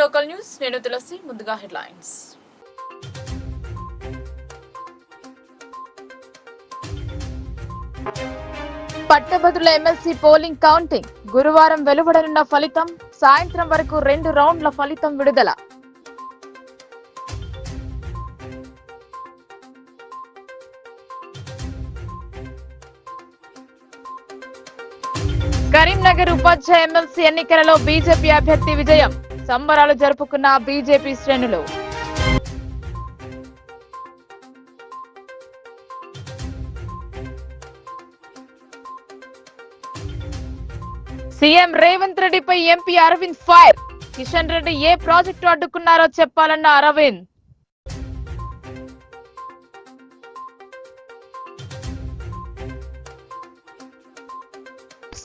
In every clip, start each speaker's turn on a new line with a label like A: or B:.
A: Local news నేను తులసి ముందుగా headlines. పట్టభద్రుల ఎమ్మెల్సీ పోలింగ్ కౌంటింగ్ గురువారం వెలువడనున్న ఫలితం. సాయంత్రం వరకు 2 రౌండ్ల ఫలితం విడుదల. కరీంనగర్ ఉపాధ్యాయ ఎమ్మెల్సీ ఎన్నికలలో బీజేపీ అభ్యర్థి విజయం. సంబరాలు జరుపుకున్న బీజేపీ శ్రేణులు. సీఎం రేవంత్ రెడ్డిపై ఎంపీ అరవింద్ ఫైర్. కిషన్ రెడ్డి ఏ ప్రాజెక్టు అడ్డుకున్నారో చెప్పాలన్న అరవింద్.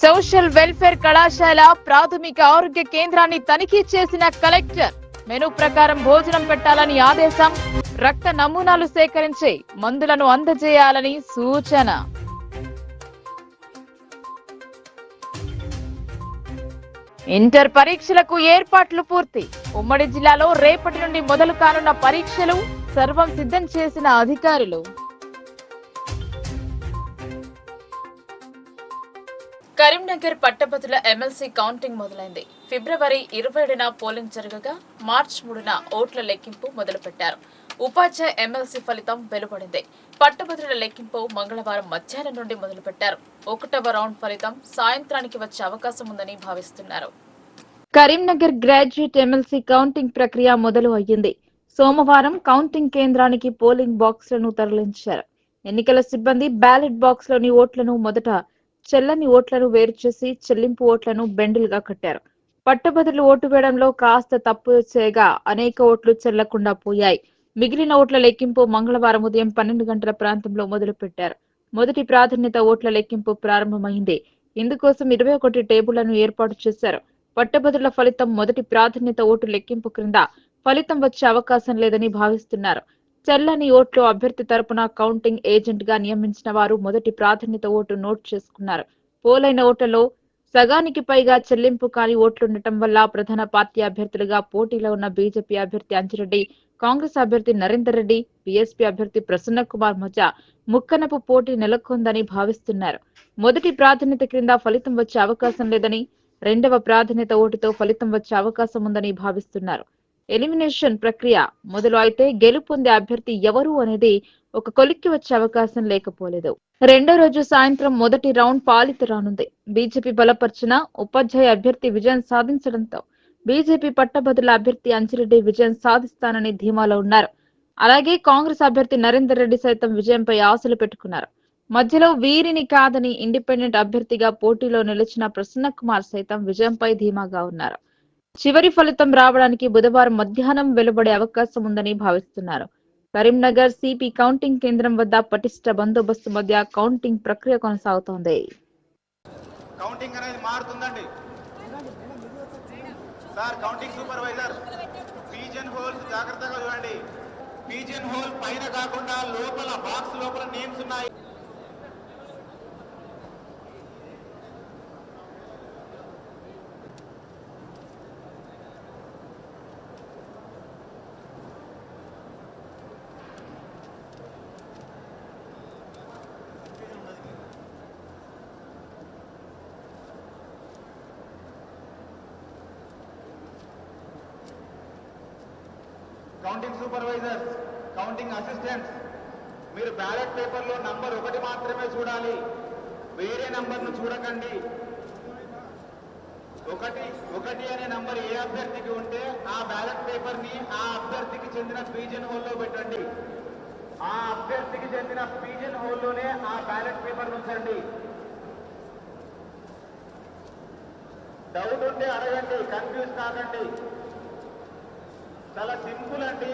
A: సోషల్ వెల్ఫేర్ కళాశాల ప్రాథమిక ఆరోగ్య కేంద్రాన్ని తనిఖీ చేసిన కలెక్టర్. మెనూ ప్రకారం భోజనం పెట్టాలని ఆదేశం. రక్త నమూనాలు సేకరించి మందులను అందజేయాలని సూచన. ఇంటర్ పరీక్షలకు ఏర్పాట్లు పూర్తి. ఉమ్మడి జిల్లాలో రేపటి నుండి మొదలు కానున్న పరీక్షలు సర్వం సిద్ధం చేసిన అధికారులు. కరీంనగర్ పట్టభద్రుల ఎమ్మెల్సీ కౌంటింగ్ మొదలైంది. ఫిబ్రవరి 27న పోలింగ్ జరగగా మార్చి 3న ఓట్ల లెక్కింపు మొదలుపెట్టారు. ఉపాధ్యాయ ఎమ్మెల్సీ ఫలితం వెలువడింది. పట్టభద్రుల లెక్కింపు మంగళవారం మధ్యాహ్నం నుండి మొదలుపెట్టారు. 1వ రౌండ్ ఫలితం సాయంత్రానికి వచ్చే అవకాశం ఉందని భావిస్తున్నారు. కరీంనగర్ గ్రాడ్యుయేట్ ఎమ్మెల్సీ కౌంటింగ్ ప్రక్రియ మొదలు అయ్యింది. సోమవారం కౌంటింగ్ కేంద్రానికి పోలింగ్ బాక్సులను తరలించారు. ఎన్నికల సిబ్బంది బ్యాలెట్ బాక్స్లోని ఓట్లను మొదట చెల్లని ఓట్లను వేరు చేసి చెల్లింపు ఓట్లను బెండిల్గా కట్టారు. పట్టభద్రులు ఓటు వేయడంలో కాస్త తప్పు చేయగా అనేక ఓట్లు చెల్లకుండా పోయాయి. మిగిలిన ఓట్ల లెక్కింపు మంగళవారం ఉదయం 12 గంటల ప్రాంతంలో మొదలుపెట్టారు. మొదటి ప్రాధాన్యత ఓట్ల లెక్కింపు ప్రారంభమైంది. ఇందుకోసం 21 టేబుళ్లను ఏర్పాటు చేశారు. పట్టభద్రుల ఫలితం మొదటి ప్రాధాన్యత ఓటు లెక్కింపు క్రింద ఫలితం వచ్చే అవకాశం లేదని భావిస్తున్నారు. చెల్లని ఓట్లు అభ్యర్థి తరపున కౌంటింగ్ ఏజెంట్ గా నియమించిన వారు మొదటి ప్రాధాన్యత ఓటు నోట్ చేసుకున్నారు. పోలైన ఓట్లలో సగానికి పైగా చెల్లింపు కాని ఓట్లుండటం వల్ల ప్రధాన పార్టీ అభ్యర్థులుగా పోటీలో ఉన్న బీజేపీ అభ్యర్థి అంజిరెడ్డి, కాంగ్రెస్ అభ్యర్థి నరేందర్ రెడ్డి, బీఎస్పీ అభ్యర్థి ప్రసన్న కుమార్ మధ్య ముక్కనపు పోటీ నెలకొందని భావిస్తున్నారు. మొదటి ప్రాధాన్యత క్రింద ఫలితం వచ్చే అవకాశం లేదని, 2వ ప్రాధాన్యత ఓటుతో ఫలితం వచ్చే అవకాశం ఉందని భావిస్తున్నారు. ఎలిమినేషన్ ప్రక్రియ మొదలు అయితే గెలుపొందే అభ్యర్థి ఎవరు అనేది ఒక కొలిక్కి వచ్చే అవకాశం లేకపోలేదు. 2వ రోజు సాయంత్రం మొదటి రౌండ్ పాలిత రానుంది. బీజేపీ బలపరిచిన ఉపాధ్యాయ అభ్యర్థి విజయం సాధించడంతో బీజేపీ పట్టభద్రుల అభ్యర్థి అంజిరెడ్డి విజయం సాధిస్తానని ధీమాలో ఉన్నారు. అలాగే కాంగ్రెస్ అభ్యర్థి నరేందర్ రెడ్డి సైతం విజయంపై ఆశలు పెట్టుకున్నారు. మధ్యలో వీరిని కాదని ఇండిపెండెంట్ అభ్యర్థిగా పోటీలో నిలిచిన ప్రసన్న కుమార్ సైతం విజయంపై ధీమాగా ఉన్నారు. చివరి ఫలితం రావడానికి బుధవారం మధ్యాహ్నం వెలువడే అవకాశం ఉందని భావిస్తున్నారు. కరీంనగర్ సిపి కౌంటింగ్ కేంద్రం వద్ద పటిష్ట బందోబస్తు మధ్య కౌంటింగ్ ప్రక్రియ కొనసాగుతోంది.
B: కౌంటింగ్ అనేది మారుతుందండి sir. Counting supervisor pigeon holes జాగ్రత్తగా చూడండి. పీజన్ హోల్ పైన కాకుండా లోపల బాక్స్ లోపల నేమ్స్ ఉన్నాయి. కౌంటింగ్ సూపర్వైజర్స్, కౌంటింగ్ అసిస్టెంట్స్, మీరు బ్యాలెట్ పేపర్లో నంబర్ 1 మాత్రమే చూడాలి, వేరే నంబర్ను చూడకండి. 1 అనే నంబర్ ఏ అభ్యర్థికి ఉంటే ఆ బ్యాలెట్ పేపర్ ని ఆ అభ్యర్థికి చెందిన పీజన్ హోల్లో పెట్టండి. ఆ అభ్యర్థికి చెందిన పీజన్ హోల్లోనే ఆ బ్యాలెట్ పేపర్ ఉంచండి. డౌట్ ఉంటే అడగండి, కన్ఫ్యూజ్ కాకండి. చాలా సింపుల్ అండి.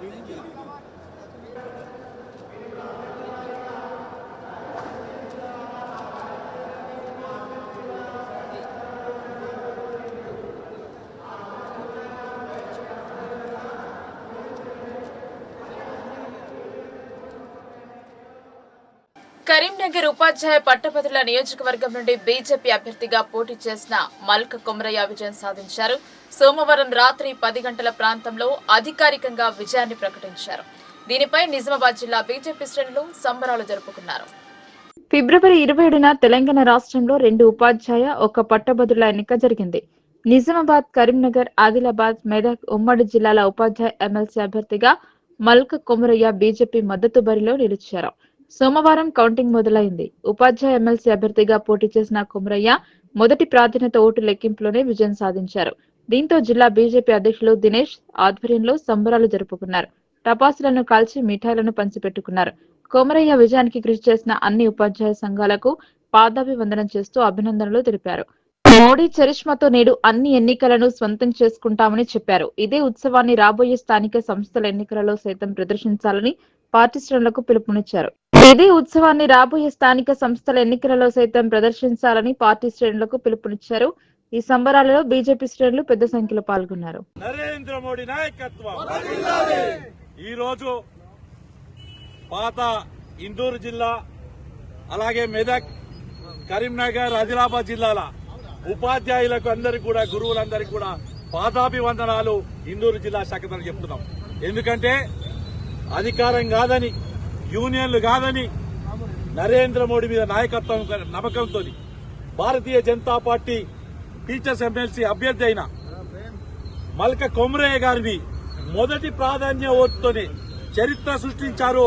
A: కరీంనగర్ ఉపాధ్యాయ పట్టభద్రుల నియోజకవర్గం నుండి బీజేపీ అభ్యర్థిగా పోటీ చేసిన మల్క కొమరయ్య విజయం సాధించారు. సోమవారం రాత్రి 10 గంటల ప్రాంతంలో అధికారికంగా విజయాన్ని ప్రకటించారు. దీనిపై నిజామాబాద్ జిల్లా బీజేపీ శ్రేణులు సంబరాలు జరుపుకున్నారు. ఫిబ్రవరి 27న తెలంగాణ రాష్ట్రంలో 2 ఉపాధ్యాయ, 1 పట్టభద్రుల ఎన్నిక జరిగింది. నిజామాబాద్, కరీంనగర్, ఆదిలాబాద్, మెదక్ ఉమ్మడి జిల్లాల ఉపాధ్యాయ ఎమ్మెల్సీ అభ్యర్థిగా మల్క కొమరయ్య బీజేపీ మద్దతు బరిలో నిలిచారు. సోమవారం కౌంటింగ్ మొదలైంది. ఉపాధ్యాయ ఎమ్మెల్సీ అభ్యర్థిగా పోటీ చేసిన కొమరయ్య మొదటి ప్రాధాన్యత ఓటు లెక్కింపులోనే విజయం సాధించారు. దీంతో జిల్లా బీజేపీ అధ్యక్షులు దినేష్ ఆధ్వర్యంలో సంబరాలు జరుపుకున్నారు. టపాసులను కాల్చి మిఠాయిలను పంచిపెట్టుకున్నారు. కొమరయ్య విజయానికి కృషి చేసిన అన్ని ఉపాధ్యాయ సంఘాలకు పాదాభివందనం చేస్తూ అభినందనలు తెలిపారు. మోడీ చరిష్మాతో నేడు అన్ని ఎన్నికలను స్వంతం చేసుకుంటామని చెప్పారు. ఇదే ఉత్సవాన్ని రాబోయే స్థానిక సంస్థల ఎన్నికలలో సైతం ప్రదర్శించాలని పార్టీ శ్రేణులకు పిలుపునిచ్చారు. ఈ సంబరాలలో బీజేపీ శ్రేణులు పెద్ద సంఖ్యలో పాల్గొన్నారు.
C: నరేంద్ర మోడీ నాయకత్వం. ఈ రోజు పాత ఇందూరు జిల్లా, అలాగే మెదక్, కరీంనగర్, ఆదిలాబాద్ జిల్లాల ఉపాధ్యాయులకు అందరికీ కూడా, గురువులందరికీ కూడా పాదాభివందనాలు ఇందూరు జిల్లా శాఖ తరఫున చెప్తున్నాం. ఎందుకంటే అధికారం కాదని, యూనియన్లు కాదని, నరేంద్ర మోడీ మీద నాయకత్వం నమ్మకంతో Bharatiya Janata party teachers MLC అభ్యర్థి అయిన మల్క కొమరయ్య గారిని మొదటి ప్రాధాన్య ఓటుతోనే చరిత్ర సృష్టించారు.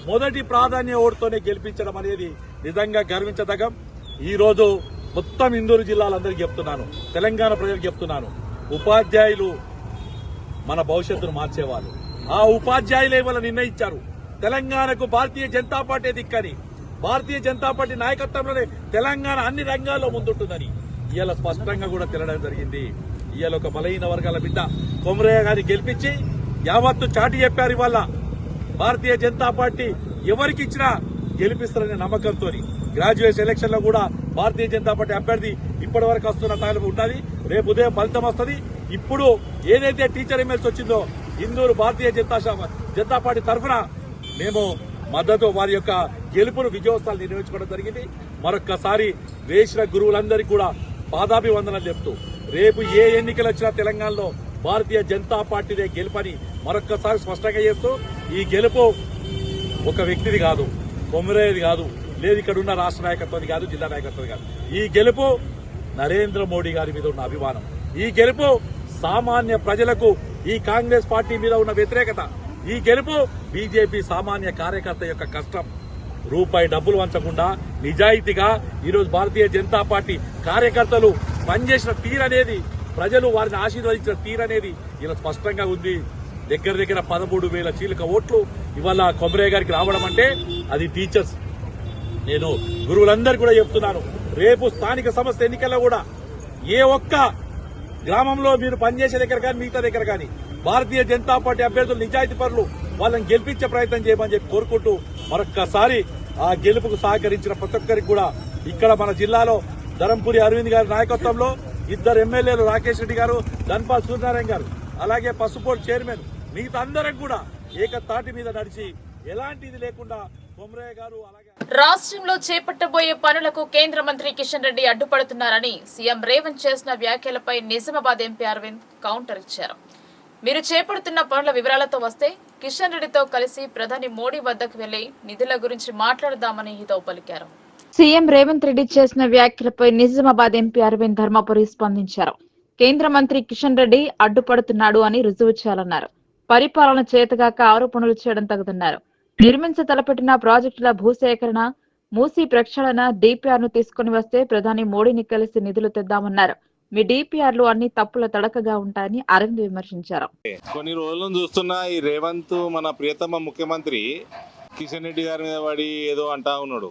C: మొదటి ప్రాధాన్య ఓటుతోనే గెలిపించడం అనేది నిజంగా గర్వించదగం. ఈ రోజు మొత్తం ఇందూరు జిల్లాలందరికీ చెప్తున్నాను, తెలంగాణ ప్రజలకు చెప్తున్నాను, ఉపాధ్యాయులు మన భవిష్యత్తును మార్చేవాళ్ళు. ఆ ఉపాధ్యాయులే వల్ల నిర్ణయించారు తెలంగాణకు భారతీయ జనతా పార్టీ దిక్కని, భారతీయ జనతా పార్టీ నాయకత్వంలోనే తెలంగాణ అన్ని రంగాల్లో ముందుంటుందని ఇవాళ స్పష్టంగా కూడా తెలడం జరిగింది. ఇవాళ ఒక బలహీన వర్గాల బిడ్డ కొమరయ్య గారిని గెలిపించి యావత్తు చాటి చెప్పారు. ఇవాళ భారతీయ జనతా పార్టీ ఎవరికి ఇచ్చినా గెలిపిస్తారనే నమ్మకంతో గ్రాడ్యుయేట్ ఎలక్షన్ లో కూడా భారతీయ జనతా పార్టీ అభ్యర్థి ఇప్పటి వరకు వస్తున్న తాలూకు ఉంటుంది. రేపు ఉదయం ఫలితం వస్తుంది. ఇప్పుడు ఏదైతే టీచర్ ఎమ్మెల్సీ వచ్చిందో ఇందూరు భారతీయ జనతా పార్టీ తరఫున మేము మద్దతు, వారి యొక్క గెలుపును విజయోత్సవాలు నిర్వహించుకోవడం జరిగింది. మరొక్కసారి వేసిన గురువులందరికీ కూడా పాదాభివందనలు చెప్తూ రేపు ఏ ఎన్నికలు వచ్చినా తెలంగాణలో భారతీయ జనతా పార్టీదే గెలుపని మరొక్కసారి స్పష్టంగా చేస్తూ, ఈ గెలుపు ఒక వ్యక్తిది కాదు, కొమరయ్యది కాదు, లేదు ఇక్కడ ఉన్న రాష్ట్ర నాయకత్వం కాదు, జిల్లా నాయకత్వం కాదు. ఈ గెలుపు నరేంద్ర మోడీ గారి మీద ఉన్న అభిమానం. ఈ గెలుపు సామాన్య ప్రజలకు ఈ కాంగ్రెస్ పార్టీ మీద ఉన్న వ్యతిరేకత. ఈ గెలుపు బీజేపీ సామాన్య కార్యకర్త యొక్క కష్టం. రూపాయి డబ్బులు వంచకుండా నిజాయితీగా ఈరోజు భారతీయ జనతా పార్టీ కార్యకర్తలు పనిచేసిన తీరనేది, ప్రజలు వారిని ఆశీర్వదించిన తీరనేది ఇలా స్పష్టంగా ఉంది. దగ్గర 13,000 చీలక ఓట్లు ఇవాళ కొమరయ్య గారికి రావడం అంటే అది టీచర్స్. నేను గురువులందరికీ కూడా చెప్తున్నాను, రేపు స్థానిక సంస్థ ఎన్నికల్లో కూడా ఏ ఒక్క గ్రామంలో మీరు పనిచేసే దగ్గర కానీ మిగతా దగ్గర కానీ భారతీయ జనతా పార్టీ అభ్యర్థులు నిజాయితీ పరులు, వాళ్ళని గెలిపించే ప్రయత్నం చేయమని చెప్పి కోరుకుంటూ మరొక్కసారి ఆ గెలుపుకు సహకరించిన ప్రతి ఒక్కరికి కూడా ఇక్కడ మన జిల్లాలో ధరంపూరి అరవింద్ గారి నాయకత్వంలో 2 ఎమ్మెల్యేలు రాకేష్ రెడ్డి గారు, ధన్పాల్ సూర్యనారాయణ గారు, అలాగే పసుపోర్ట్ చైర్మన్, మిగతా అందరం కూడా ఏకతాటి మీద నడిచి ఎలాంటి ఇది లేకుండా కొమరయ్య గారు అలాగే
A: రాష్ట్రంలో చేపట్టబోయే పనులకు కేంద్ర మంత్రి కిషన్ రెడ్డి అడ్డుపడుతున్నారని సీఎం రేవంత్ చేసిన వ్యాఖ్యలపై నిజామాబాద్ ఎంపీ అరవింద్ కౌంటర్ ఇచ్చారు. మీరు చేపడుతున్న పనుల వివరాలతో వస్తే కిషన్ రెడ్డితో కలిసి ప్రధాని మోడీ వద్దకు వెళ్లి నిధుల గురించి మాట్లాడదామని హితవు పలికారు. సీఎం రేవంత్ రెడ్డి చేసిన వ్యాఖ్యలపై నిజామాబాద్ ఎంపీ అరవింద్ ధర్మపురి స్పందించారు. కేంద్ర మంత్రి కిషన్ రెడ్డి అడ్డుపడుతున్నాడు అని రుజువు చేయాలన్నారు. పరిపాలన చేతగాక ఆరోపణలు చేయడం తగదన్నారు. నిర్మించ తలపెట్టిన ప్రాజెక్టుల భూసేకరణ, మూసీ ప్రక్షాళన, డిపిఆర్ ను తీసుకుని వస్తే ప్రధాని మోడీని కలిసి నిధులు తెద్దామన్నారు. మీ డిపిఆర్లు అన్ని తప్పుల తడకగా ఉంటాయని అరవింద్ విమర్శించారు.
D: కొన్ని రోజుల నుంచి చూస్తున్నా ఈ రేవంత్ మన ప్రియతమ ముఖ్యమంత్రి కిషన్ రెడ్డి గారి మీద పడి ఏదో అంటా ఉన్నాడు.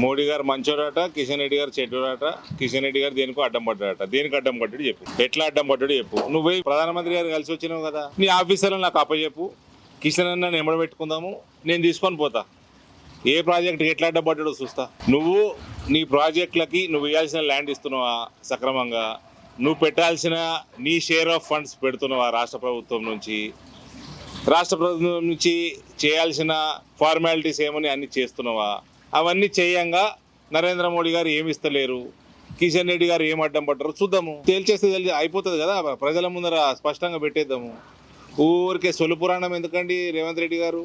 D: మోడీ గారు మంచోడట, కిషన్ రెడ్డి గారు చెడ్డోడట. కిషన్ రెడ్డి గారు దేనికో అడ్డం పడ్డాడట. దేనికి అడ్డం పడ్డాడు చెప్పు, ఎట్లా అడ్డం పడ్డాడు చెప్పు. నువ్వు పోయి ప్రధానమంత్రి గారు కలిసి వచ్చినావు కదా, నీ ఆఫీసర్లు నాకు అప్పచెప్పు, కిషన్ అన్న ఎంబడ పెట్టుకుందాము, నేను తీసుకొని పోతా. ఏ ప్రాజెక్ట్కి ఎట్లా అడ్డం పడ్డాడో చూస్తా. నువ్వు నీ ప్రాజెక్టులకి నువ్వు ఇవ్వాల్సిన ల్యాండ్ ఇస్తున్నావా సక్రమంగా, నువ్వు పెట్టాల్సిన నీ షేర్ ఆఫ్ ఫండ్స్ పెడుతున్నావా రాష్ట్ర ప్రభుత్వం నుంచి, రాష్ట్ర ప్రభుత్వం నుంచి చేయాల్సిన ఫార్మాలిటీస్ ఏమని అన్ని చేస్తున్నావా, అవన్నీ చేయంగా నరేంద్ర మోడీ గారు ఏమి ఇస్తలేరు, కిషన్ రెడ్డి గారు ఏం అడ్డం పడ్డారు చూద్దాము. తేల్చేస్తే అయిపోతుంది కదా, ప్రజల ముందర స్పష్టంగా పెట్టేద్దాము. ఊరికే సొలు పురాణం ఎందుకండి రేవంత్ రెడ్డి గారు.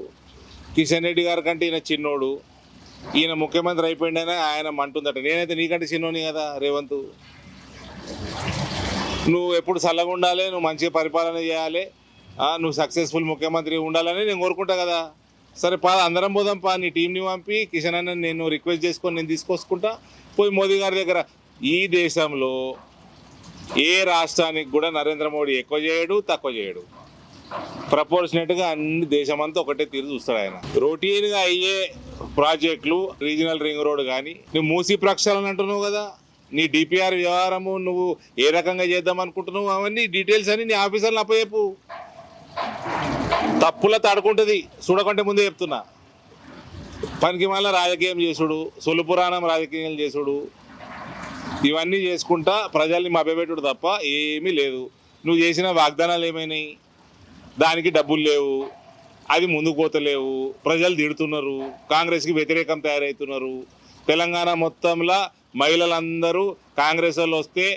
D: కిషన్ రెడ్డి గారి కంటే ఈయన చిన్నోడు, ఈయన ముఖ్యమంత్రి అయిపోయిందనే ఆయన అంటుందట. నేనైతే నీకంటే చిన్నోని కదా రేవంత్. నువ్వు ఎప్పుడు చల్లగా ఉండాలి, నువ్వు మంచిగా పరిపాలన చేయాలి, నువ్వు సక్సెస్ఫుల్ ముఖ్యమంత్రి ఉండాలని నేను కోరుకుంటా కదా. సరే పా, అందరం పోదాం పా, నీ టీంని పంపి కిషన్ అన్న నేను రిక్వెస్ట్ చేసుకొని నేను తీసుకొచ్చుకుంటా. పోయి మోదీ గారి దగ్గర, ఈ దేశంలో ఏ రాష్ట్రానికి కూడా నరేంద్ర మోడీ ఎక్కువ చేయడు తక్కువ చేయడు, ప్రపోర్షనేట్గా అన్ని దేశమంతా ఒకటే తీరు చూస్తాడు ఆయన. రొటీన్గా అయ్యే ప్రాజెక్టులు, రీజనల్ రింగ్ రోడ్ కానీ, నువ్వు మూసీ ప్రక్షాళన అంటున్నావు కదా, నీ డిపిఆర్ వ్యవహారము నువ్వు ఏ రకంగా చేద్దాం అనుకుంటున్నావు, అవన్నీ డీటెయిల్స్ అని నీ ఆఫీసర్లు అప్పచెప్పు. తప్పుల తడుకుంటుంది చూడకంటే ముందే చెప్తున్నా. పనికి మళ్ళీ రాజకీయం చేసుడు, సొలు పురాణం రాజకీయం చేసుడు, ఇవన్నీ చేసుకుంటా ప్రజల్ని మభ్యపెట్టుడు తప్ప ఏమీ లేదు. నువ్వు చేసిన వాగ్దానాలు ఏమైనాయి, దానికి డబ్బులు లేవు, అది ముందుకు పోతలేవు, ప్రజలు తిడుతున్నారు, కాంగ్రెస్కి వ్యతిరేకం తయారవుతున్నారు. తెలంగాణ మొత్తంలో మహిళలందరూ కాంగ్రెస్ వాళ్ళు వస్తే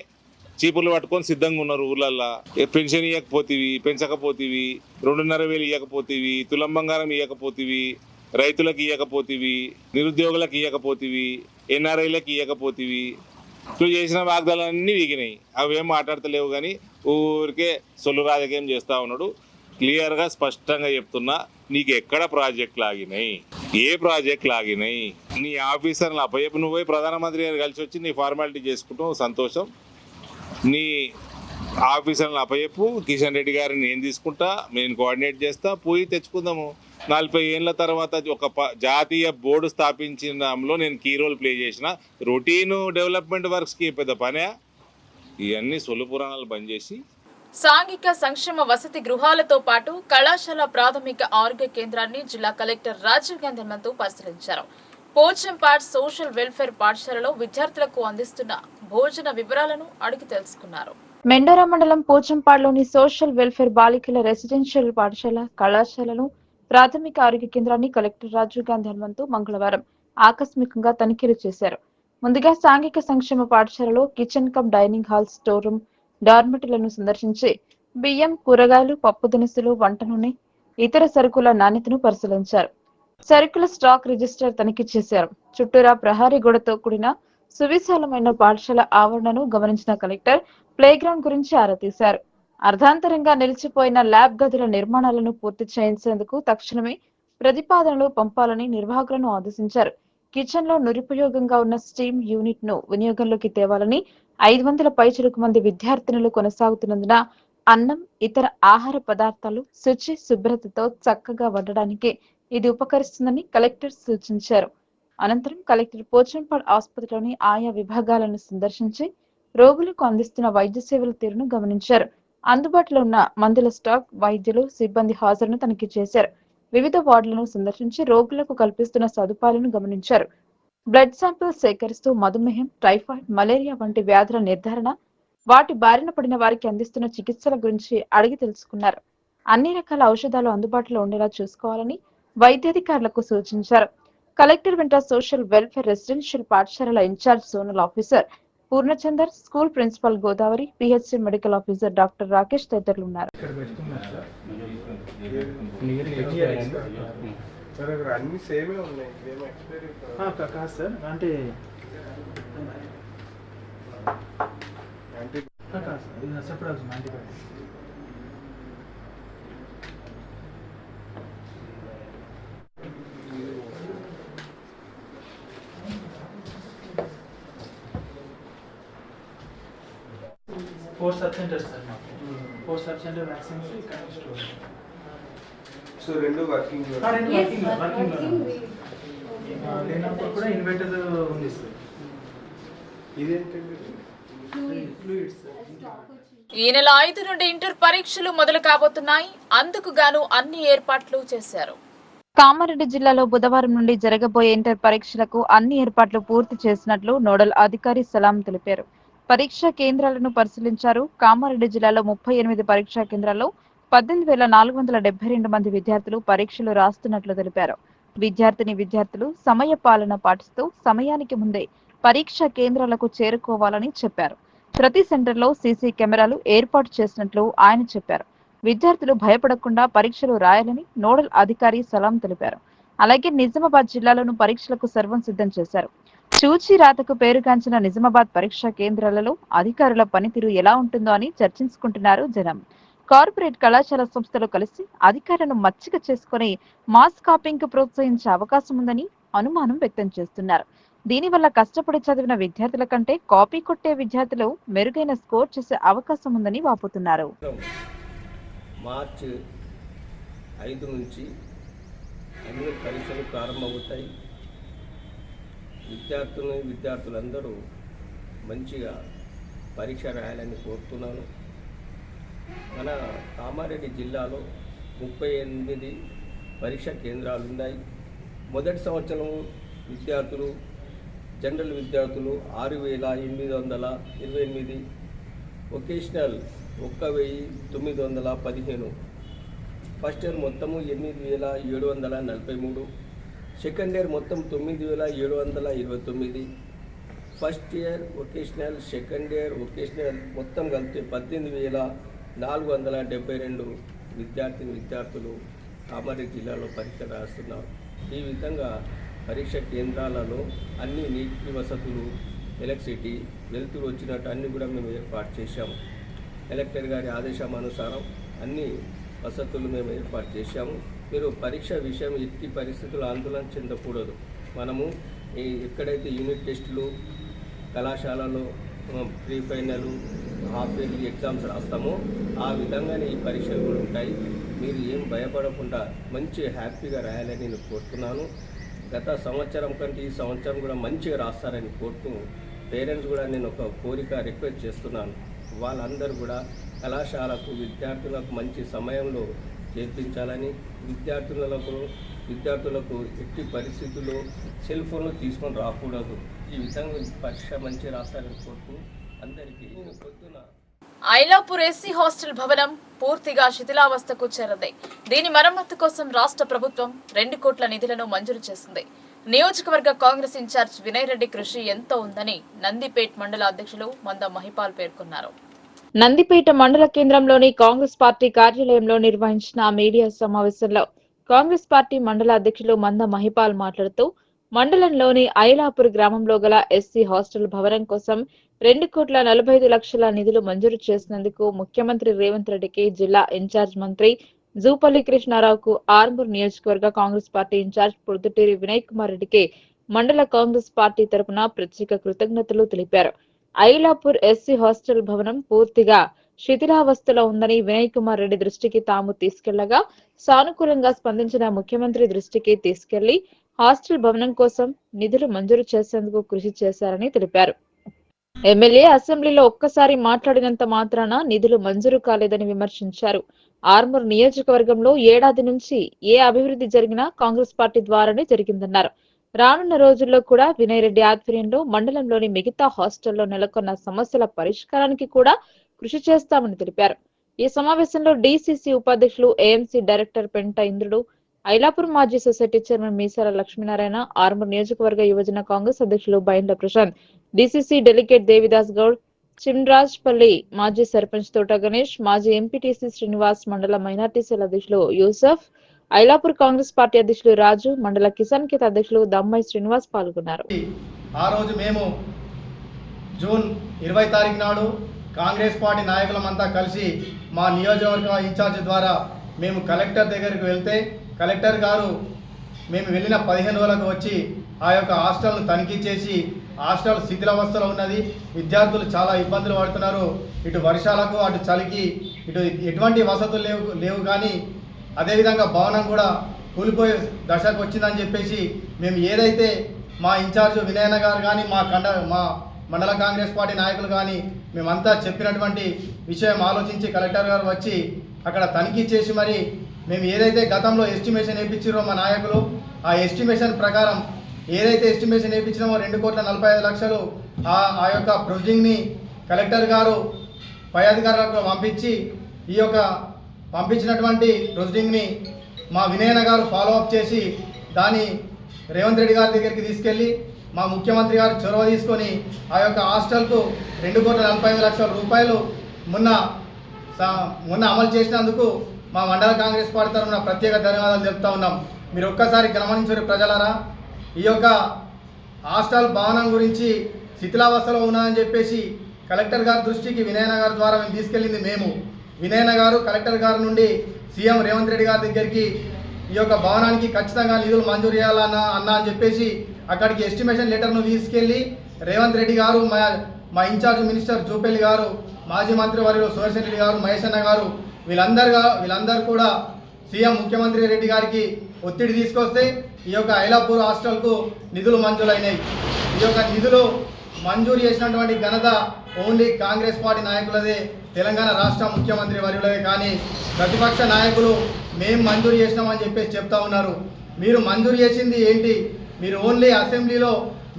D: చీపులు పట్టుకొని సిద్ధంగా ఉన్నారు ఊళ్ళల్లో. పెన్షన్ ఇవ్వకపోతేవి, పెంచకపోతేవి, 2,500 ఇవ్వకపోతేవి, తులం బంగారం ఇవ్వకపోతేవి, రైతులకు ఇవ్వకపోతేవి, నిరుద్యోగులకు ఇవ్వకపోతేవి, ఎన్ఆర్ఐలకు ఇవ్వకపోతేవి. నువ్వు చేసిన వాగ్దానాలన్నీ వీగినాయి, అవేం మాట్లాడతలేవు. కానీ ఊరికే సొల్లు రాజకీయం చేస్తూ ఉన్నాడు. క్లియర్గా స్పష్టంగా చెప్తున్నా, నీకు ఎక్కడ ప్రాజెక్టులు ఆగినాయి, ఏ ప్రాజెక్టులు ఆగినాయి, నీ ఆఫీసర్లు అప్పయ్యపు. నువ్వు పోయి ప్రధానమంత్రి గారు కలిసి వచ్చి నీ ఫార్మాలిటీ చేసుకుంటావు, సంతోషం. నీ ఆఫీసర్లను అప్పయ్యపు, కిషన్ రెడ్డి గారిని నేను తీసుకుంటా, నేను కోఆర్డినేట్ చేస్తా, పోయి తెచ్చుకుందాము. 40 ఏళ్ళ తర్వాత ఒక జాతీయ బోర్డు స్థాపించడంలో నేను కీ రోల్ ప్లే చేసిన. రొటీన్ డెవలప్మెంట్ వర్క్స్కి పెద్ద పనే. ఇవన్నీ సొల్లు పురాణాలు బంద్ చేసి
A: సాంఘిక సంక్షేమ వసతి గృహాలతో పాటు కళాశాల ప్రాథమిక ఆరోగ్య కేంద్రాన్ని జిల్లా కలెక్టర్ రాజీవ్ గాంధీ హనుమంతు పరిశీలించారు. పోచంపాడ్ సోషల్ వెల్ఫేర్ పాఠశాలలో విద్యార్థులకు అందిస్తున్న భోజన వివరాలను అడిగి తెలుసుకున్నారు. మెండోరా మండలం పోచంపాడ్లోని సోషల్ వెల్ఫేర్ బాలికల రెసిడెన్షియల్ పాఠశాల కళాశాలను ప్రాథమిక ఆరోగ్య కేంద్రాన్ని కలెక్టర్ రాజీవ్ గాంధీ హనుమంతు మంగళవారం ఆకస్మికంగా తనిఖీలు చేశారు. ముందుగా సాంఘిక సంక్షేమ పాఠశాలలో kitchen cum dining hall, store room, డార్మెటరీలను సందర్శించి బియ్యం, కూరగాయలు, పప్పు దినుసులు, వంట నూనె, ఇతర సరుకుల నాణ్యతను పరిశీలించారు. సరుకుల స్టాక్ రిజిస్టర్ తనిఖీ చేశారు. చుట్టూరా ప్రహారీ గోడతో కూడిన సువిశాలమైన పాఠశాల ఆవరణను గమనించిన కలెక్టర్ ప్లే గ్రౌండ్ గురించి ఆరా తీశారు. అర్ధాంతరంగా నిలిచిపోయిన ల్యాబ్ గదుల నిర్మాణాలను పూర్తి చేయించేందుకు తక్షణమే ప్రతిపాదనలు పంపాలని నిర్వాహకులను ఆదేశించారు. కిచెన్ లో నిరుపయోగంగా ఉన్న స్టీమ్ యూనిట్ ను వినియోగంలోకి తేవాలని, 500 పైచిలకు మంది విద్యార్థినులు కొనసాగుతున్నందున అన్నం, ఇతర ఆహార పదార్థాలు శుచి, శుభ్రతతో చక్కగా వండడానికి ఇది ఉపకరిస్తుందని కలెక్టర్ సూచించారు. అనంతరం కలెక్టర్ పోచంపాడ్ ఆసుపత్రిలోని ఆయా విభాగాలను సందర్శించి రోగులకు అందిస్తున్న వైద్య సేవల తీరును గమనించారు. అందుబాటులో ఉన్న మందుల స్టాక్, వైద్యులు, సిబ్బంది హాజరును తనిఖీ చేశారు. వివిధ వార్డులను సందర్శించి రోగులకు కల్పిస్తున్న సదుపాయాలను గమనించారు. బ్లడ్ శాంపిల్స్ సేకరిస్తూ మధుమేహం, టైఫాయిడ్, మలేరియా వంటి వ్యాధుల నిర్ధారణ, వాటి బారిన పడిన వారికి అందిస్తున్న చికిత్సల గురించి అడిగి తెలుసుకున్నారు. అన్ని రకాల ఔషధాలు అందుబాటులో ఉండేలా చూసుకోవాలని వైద్యాధికారులకు సూచించారు. కలెక్టర్ వెంట సోషల్ వెల్ఫేర్ రెసిడెన్షియల్ పాఠశాలల incharge zonal officer Purnachander, school principal Godavari, PHC medical officer doctor Rakesh తదితరులు ఉన్నారు.
E: అన్ని సేమే ఉన్నాయి. కాదు సార్, అంటే separate four sub centers sir మాకు. 4 సబ్ సెంటర్ వ్యాక్సిన్స్ ఇక్కడ స్టోర్. సో రెండు వర్కింగ్ లేనప్పుడు కూడా ఇన్వర్టర్ ఉంది సార్. ఇదేంటంటే ఫ్లూయిడ్స్ సార్.
A: ఈ నెల 5 నుండి ఇంటర్ పరీక్షలు మొదలు కాబోతున్నాయి. అందుకు గాను అన్ని ఏర్పాట్లు చేశారు. కామారెడ్డి జిల్లాలో బుధవారం నుండి జరగబోయే ఇంటర్ పరీక్షలకు అన్ని ఏర్పాట్లు పూర్తి చేసినట్లు నోడల్ అధికారి సలాం తెలిపారు. పరీక్షా కేంద్రాలను పరిశీలించారు. కామారెడ్డి జిల్లాలో 38 పరీక్షా కేంద్రాల్లో 18,472 మంది విద్యార్థులు పరీక్షలు రాస్తున్నట్లు తెలిపారు. విద్యార్థులు సమయ పాలన పాటిస్తూ సమయానికి ముందే పరీక్షా కేంద్రాలకు చేరుకోవాలని చెప్పారు. ప్రతి సెంటర్లో సీసీ కెమెరాలు ఏర్పాటు చేసినట్లు ఆయన చెప్పారు. విద్యార్థులు భయపడకుండా పరీక్షలు రాయాలని నోడల్ అధికారి సలాం తెలిపారు. అలాగే నిజామాబాద్ జిల్లాలోను పరీక్షలకు సర్వం సిద్ధం చేశారు. చూచి రాతకు పేరుగాంచిన నిజామాబాద్ పరీక్షా కేంద్రాలలో అధికారుల పనితీరు ఎలా ఉంటుందో అని చర్చించుకుంటున్నారు జనం. కార్పొరేట్ కళాశాల సంస్థలు కలిసి అధికారులను మచ్చిక చేసుకుని మాస్ కాపింగ్ కు ప్రోత్సహించే అవకాశం ఉందని అనుమానం వ్యక్తం చేస్తున్నారు. దీనివల్ల కష్టపడి చదివిన విద్యార్థుల కంటే కాపీ కొట్టే విద్యార్థులు మెరుగైన స్కోర్ చేసే అవకాశం ఉందని వాపోతున్నారు.
F: మార్చి 5 నుంచి అన్ని పరీక్షలు ప్రారంభమవుతాయి. విద్యార్థులందరూ మంచిగా పరీక్ష రాయాలని కోరుతున్నాను. మన కామారెడ్డి జిల్లాలో 38 పరీక్షా కేంద్రాలు ఉన్నాయి. మొదటి సంవత్సరం విద్యార్థులు జనరల్ విద్యార్థులు 6,828, వొకేషనల్ 1,915, ఫస్ట్ ఇయర్ మొత్తము 8,743, సెకండ్ ఇయర్ మొత్తం 9,729, first year vocational second year vocational మొత్తం కలిపి 18,472 విద్యార్థులు కామారెడ్డి జిల్లాలో పరీక్ష రాస్తున్నారు. ఈ విధంగా పరీక్ష కేంద్రాలలో అన్ని నీటి వసతులు, ఎలక్ట్రిసిటీ, వెలుతురు వచ్చినట్టు అన్నీ కూడా మేము ఏర్పాటు చేశాము. కలెక్టర్ గారి ఆదేశానుసారం అన్ని వసతులు మేము ఏర్పాటు చేశాము. మీరు పరీక్ష విషయం ఎట్టి పరిస్థితుల్లో ఆందోళన చెందకూడదు. మనము ఎక్కడైతే యూనిట్ టెస్టులు కళాశాలలో pre final, half yearly exams రాస్తామో ఆ విధంగానే ఈ పరీక్షలు కూడా ఉంటాయి. మీరు ఏం భయపడకుండా మంచి హ్యాపీగా రాయాలని నేను కోరుతున్నాను. గత సంవత్సరం కంటే ఈ సంవత్సరం కూడా మంచిగా రాస్తారని కోరుతూ పేరెంట్స్ కూడా నేను ఒక కోరిక రిక్వెస్ట్ చేస్తున్నాను. వాళ్ళందరూ కూడా కళాశాలకు విద్యార్థులకు మంచి సమయంలో చేర్పించాలని, విద్యార్థులకు ఎట్టి పరిస్థితుల్లో సెల్ ఫోన్లు తీసుకొని రాకూడదు. ఈ విధంగా పరీక్ష మంచి రాస్తారని కోరుతూ అందరికీ పొద్దున
A: ఐలాపూర్ ఎస్సీ హాస్టల్ భవనం పూర్తిగా శిథిలావస్థకు చేరింది. దీని మరమ్మతు కోసం రాష్ట్ర ప్రభుత్వం 2 కోట్ల నిధులను మంజూరు చేసింది. నియోజకవర్గ కాంగ్రెస్ ఇన్ఛార్జ్ వినయ్ రెడ్డి కృషి ఎంతో ఉందని నందిపేట్ మండల అధ్యక్షులు మంద మహిపాల్ పేర్కొన్నారు. నందిపేట మండల కేంద్రంలోని కాంగ్రెస్ పార్టీ కార్యాలయంలో నిర్వహించిన మీడియా సమావేశంలో కాంగ్రెస్ పార్టీ మండల అధ్యక్షులు మంద మహిపాల్ మాట్లాడుతూ మండలంలోని ఐలాపూర్ గ్రామంలో గల ఎస్సీ హాస్టల్ భవనం కోసం 2,45,00,000 నిధులు మంజూరు చేసినందుకు ముఖ్యమంత్రి రేవంత్ రెడ్డికి, జిల్లా ఇన్ఛార్జ్ మంత్రి జూపల్లి కృష్ణారావుకు, ఆర్మూర్ నియోజకవర్గ కాంగ్రెస్ పార్టీ ఇన్ఛార్జ్ పొద్దుటూరి వినయ్ కుమార్ రెడ్డికి మండల కాంగ్రెస్ పార్టీ తరపున ప్రత్యేక కృతజ్ఞతలు తెలిపారు. ఐలాపూర్ ఎస్సీ హాస్టల్ భవనం పూర్తిగా శిథిలావస్థలో ఉందని వినయ్ కుమార్ రెడ్డి దృష్టికి తాము తీసుకెళ్లగా సానుకూలంగా స్పందించిన ముఖ్యమంత్రి దృష్టికి తీసుకెళ్లి హాస్టల్ భవనం కోసం నిధులు మంజూరు చేసేందుకు కృషి చేశారని తెలిపారు. ఎమ్మెల్యే అసెంబ్లీలో ఒక్కసారి మాట్లాడినంత మాత్రాన నిధులు మంజూరు కాలేదని విమర్శించారు. ఆర్మూర్ నియోజకవర్గంలో ఏడాది నుంచి ఏ అభివృద్ధి జరిగినా కాంగ్రెస్ పార్టీ ద్వారానే జరిగిందన్నారు. రానున్న రోజుల్లో కూడా వినయ్ రెడ్డి ఆధ్వర్యంలో మండలంలోని మిగతా హాస్టల్లో నెలకొన్న సమస్యల పరిష్కారానికి కూడా కృషి చేస్తామని తెలిపారు. ఈ సమావేశంలో డీసీసీ ఉపాధ్యక్షులు, ఏఎంసీ డైరెక్టర్ పెంట ఇంద్రుడు, ఐలాపూర్ మాజీ సొసైటీ చైర్మన్ మీసాల లక్ష్మీనారాయణ, ఆర్మూర్ నియోజకవర్గ యువజన కాంగ్రెస్ అధ్యక్షులు బైండ్ల ప్రశాంత్, డీసీసీ డెలిగేట్ దేవిదాస్ గౌడ్, చిమ్రాజ్పల్లి మాజీ సర్పంచ్ తోట గణేష్, మాజీ ఎంపీటీసీ శ్రీనివాస్, మండల మైనార్టీ సెల్ అధ్యక్షులు యూసఫ్, ఐలాపూర్ కాంగ్రెస్ పార్టీ అధ్యక్షులు రాజు, మండల కిసాన్ కిత్ అధ్యక్షులు దమ్మాయి శ్రీనివాస్ పాల్గొన్నారు.
G: ఆ రోజు మేము జూన్ 20 తారీఖు నాడు కాంగ్రెస్ పార్టీ నాయకులమంతా కలిసి మా నియోజకవర్గ ఇన్ఛార్జ్ ద్వారా మేము కలెక్టర్ దగ్గరికి వెళ్తే కలెక్టర్ గారు మేము వెళ్ళిన 15 రోజులకు వచ్చి ఆ యొక్క హాస్టల్ను తనిఖీ చేసి హాస్టల్ శిథిలావస్థలో ఉన్నది, విద్యార్థులు చాలా ఇబ్బందులు పడుతున్నారు, ఇటు వర్షాలకు అటు చలికి ఇటు ఎటువంటి వసతులు లేవు కానీ అదేవిధంగా భవనం కూడా కూలిపోయే దశకు వచ్చిందని చెప్పేసి మేము ఏదైతే మా ఇన్ఛార్జ్ వినయన గారు కానీ మా మండల కాంగ్రెస్ పార్టీ నాయకులు కానీ మేమంతా చెప్పినటువంటి విషయం ఆలోచించి కలెక్టర్ గారు వచ్చి అక్కడ తనిఖీ చేసి మరి మేము ఏదైతే గతంలో ఎస్టిమేషన్ వేయించారో మా నాయకులు ఆ ఎస్టిమేషన్ ప్రకారం ఏదైతే ఎస్టిమేషన్ వేయించినామో 2,45,00,000 ఆ యొక్క ప్రొసీడింగ్ని కలెక్టర్ గారు పై అధికారులకు పంపించి ఈ యొక్క పంపించినటువంటి ప్రొసీడింగ్ని మా వినయన గారు ఫాలో అప్ చేసి దాన్ని రేవంత్ రెడ్డి గారి దగ్గరికి తీసుకెళ్ళి మా ముఖ్యమంత్రి గారు చొరవ తీసుకొని ఆ యొక్క హాస్టల్కు 2,45,00,000 రూపాయలు మొన్న అమలు చేసినందుకు మా మండల కాంగ్రెస్ పార్టీ తరఫున ప్రత్యేక ధన్యవాదాలు చెప్తా ఉన్నాం. మీరు ఒక్కసారి గమనించారు ప్రజలారా, ఈ యొక్క హాస్టల్ భవనం గురించి శిథిలావస్థలో ఉన్నదని చెప్పేసి కలెక్టర్ గారి దృష్టికి వినయన గారి ద్వారా మేము తీసుకెళ్ళింది మేము. వినయన గారు కలెక్టర్ గారి నుండి సీఎం రేవంత్ రెడ్డి గారి దగ్గరికి ఈ యొక్క భవనానికి ఖచ్చితంగా నిధులు మంజూరు చేయాలన్నా అని చెప్పేసి అక్కడికి ఎస్టిమేషన్ లెటర్ను తీసుకెళ్ళి రేవంత్ రెడ్డి గారు మా ఇన్ఛార్జ్ మినిస్టర్ జూపల్లి గారు, మాజీ మంత్రి వర్యులు సుదర్శన్ రెడ్డి గారు, మహేష్ అన్న గారు వీళ్ళందరూ కూడా సీఎం ముఖ్యమంత్రి రెడ్డి గారికి ఒత్తిడి తీసుకొస్తే ఈ యొక్క ఐలాపూర్ హాస్టల్కు నిధులు మంజూరైనాయి. ఈ యొక్క నిధులు మంజూరు చేసినటువంటి ఘనత ఓన్లీ కాంగ్రెస్ పార్టీ నాయకులదే, తెలంగాణ రాష్ట్ర ముఖ్యమంత్రి వర్యులదే. కానీ ప్రతిపక్ష నాయకులు మేము మంజూరు చేసినామని చెప్పేసి చెప్తా ఉన్నారు. మీరు మంజూరు చేసింది ఏంటి? మీరు ఓన్లీ అసెంబ్లీలో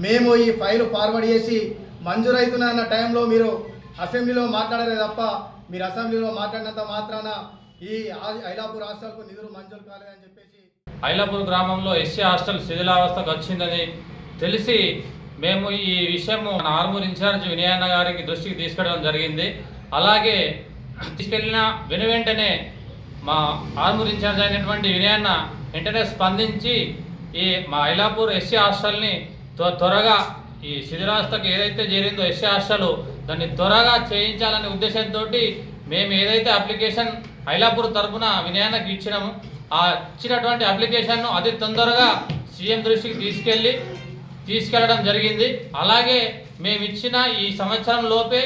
G: మేము ఈ ఫైల్ ఫార్వర్డ్ చేసి మంజూరు అవుతున్న టైంలో మీరు అసెంబ్లీలో మాట్లాడరే తప్ప మీరు అసెంబ్లీలో మాట్లాడినంత మాత్రాన ఈ ఐలాపూర్ హాస్టల్కు నిధులు మంజూరు కాలేదని చెప్పేసి
H: ఐలాపూర్ గ్రామంలో ఎస్సీ హాస్టల్ శిథిలావస్థకు వచ్చిందని తెలిసి మేము ఈ విషయం ఆర్మూర్ ఇన్ఛార్జ్ వినయన్న గారికి దృష్టికి తీసుకెళ్ళడం జరిగింది. అలాగే తీసుకెళ్ళిన వెంటనే మా ఆర్మూర్ ఇన్ఛార్జ్ అయినటువంటి వినయన్న వెంటనే స్పందించి ఈ మా ఐలాపూర్ ఎస్సీ హాస్టల్ని త్వరగా ఈ శిథిలావస్థకు ఏదైతే చేరిందో ఎస్సీ హాస్టల్ దాన్ని త్వరగా చేయించాలనే ఉద్దేశంతో మేము ఏదైతే అప్లికేషన్ ఐలాపూర్ తరఫున వినయన్నకి ఇచ్చినాము ఆ ఇచ్చినటువంటి అప్లికేషన్ను అతి తొందరగా సీఎం దృష్టికి తీసుకెళ్లడం జరిగింది. అలాగే మేము ఇచ్చిన ఈ సంవత్సరం లోపే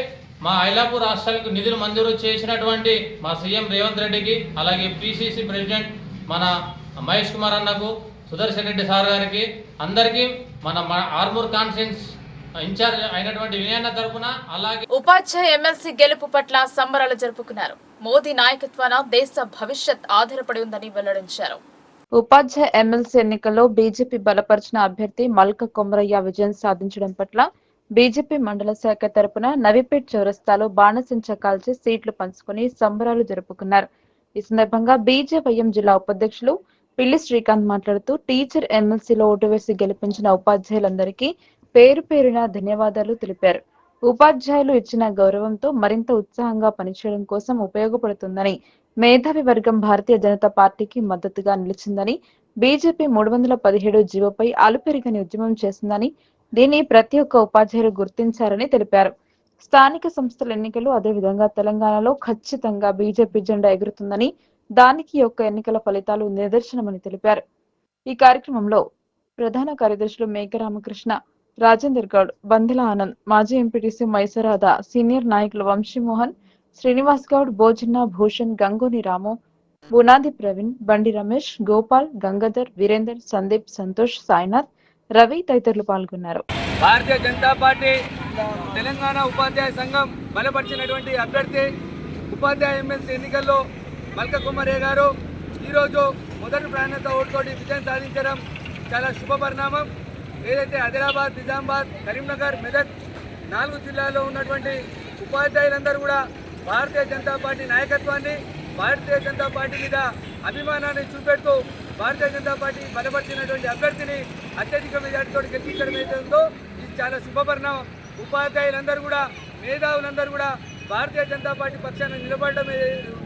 H: మా ఐలాపూర్ హాస్టల్కు నిధులు మంజూరు చేసినటువంటి మా సీఎం రేవంత్ రెడ్డికి, అలాగే పిసిసి ప్రెసిడెంట్ మన మహేష్ కుమార్ అన్నకు, సుదర్శన్ రెడ్డి సార్ గారికి, అందరికీ మన ఆర్మూర్ కాన్ఫరెన్స్ ఇన్ఛార్జ్ అయినటువంటి వినయన్న తరపున అలాగే
A: ఉపాధ్యాయ ఎమ్మెల్సీ గెలుపు పట్ల సంబరాలు జరుపుకున్నారు. మోదీ నాయకత్వాన దేశ భవిష్యత్ ఆధారపడి ఉందని వెల్లడించారు. ఉపాధ్యాయ ఎమ్మెల్సీ ఎన్నికల్లో బీజేపీ బలపరిచిన అభ్యర్థి మల్క కొమరయ్య విజయం సాధించడం పట్ల బీజేపీ మండల శాఖ తరపున నవీపేట్ చౌరస్తాలో బాణసంచా కాల్చి సీట్లు పంచుకుని సంబరాలు జరుపుకున్నారు. ఈ సందర్భంగా బీజేవైఎం జిల్లా ఉపాధ్యక్షులు పిల్లి శ్రీకాంత్ మాట్లాడుతూ టీచర్ ఎమ్మెల్సీలో ఓటు వేసి గెలిపించిన ఉపాధ్యాయులందరికీ పేరు పేరున ధన్యవాదాలు తెలిపారు. ఉపాధ్యాయులు ఇచ్చిన గౌరవంతో మరింత ఉత్సాహంగా పనిచేయడం కోసం ఉపయోగపడుతుందని, మేధావి వర్గం భారతీయ జనతా పార్టీకి మద్దతుగా నిలిచిందని, బీజేపీ 317 జీవోపై అలుపెరగని ఉద్యమం చేసిందని, దీన్ని ప్రతి ఒక్క ఉపాధ్యాయులు గుర్తించారని తెలిపారు. స్థానిక సంస్థల ఎన్నికలు అదేవిధంగా తెలంగాణలో ఖచ్చితంగా బీజేపీ జెండా ఎగురుతుందని, దానికి యొక్క ఎన్నికల ఫలితాలు నిదర్శనమని తెలిపారు. ఈ కార్యక్రమంలో ప్రధాన కార్యదర్శులు మేఘరామకృష్ణ, రాజేందర్ గౌడ్, బందెల ఆనంద్, మాజీ ఎంపీటీసీ మైసరాద, సీనియర్ నాయకులు వంశీమోహన్, శ్రీనివాస్ గౌడ్, భోజన్న, భూషణ్, గంగోని రాము, బునాది ప్రవీణ్, బండి రమేష్, గోపాల్, గంగాధర్, వీరేందర్, సందీప్, సంతోష్, సాయినాథ్, రవి తదితరులు పాల్గొన్నారు.
I: భారతీయ జనతా పార్టీ తెలంగాణ ఉపాధ్యాయ సంఘం బలపరిచినటువంటి అభ్యర్థి ఉపాధ్యాయ ఎమ్మెల్సీ ఎన్నికల్లో మల్క కొమరయ్య గారు ఈరోజు మొదటి ప్రాధాన్యత ఓటుతోటి విజయం సాధించడం చాలా శుభ పరిణామం. ఏదైతే ఆదిలాబాద్, నిజామాబాద్, కరీంనగర్, మెదక్ 4 జిల్లాల్లో ఉన్నటువంటి ఉపాధ్యాయులందరూ కూడా భారతీయ జనతా పార్టీ నాయకత్వాన్ని, భారతీయ జనతా పార్టీ మీద అభిమానాన్ని చూపెడుతూ భారతీయ జనతా పార్టీ బలపరిచినటువంటి అభ్యర్థిని అత్యధిక మెజార్టీతో గెలిపించడం ఏదైతుందో ఇది చాలా శుభ పరిణామం. ఉపాధ్యాయులందరూ కూడా, మేధావులందరూ కూడా భారతీయ జనతా పార్టీ పక్షాన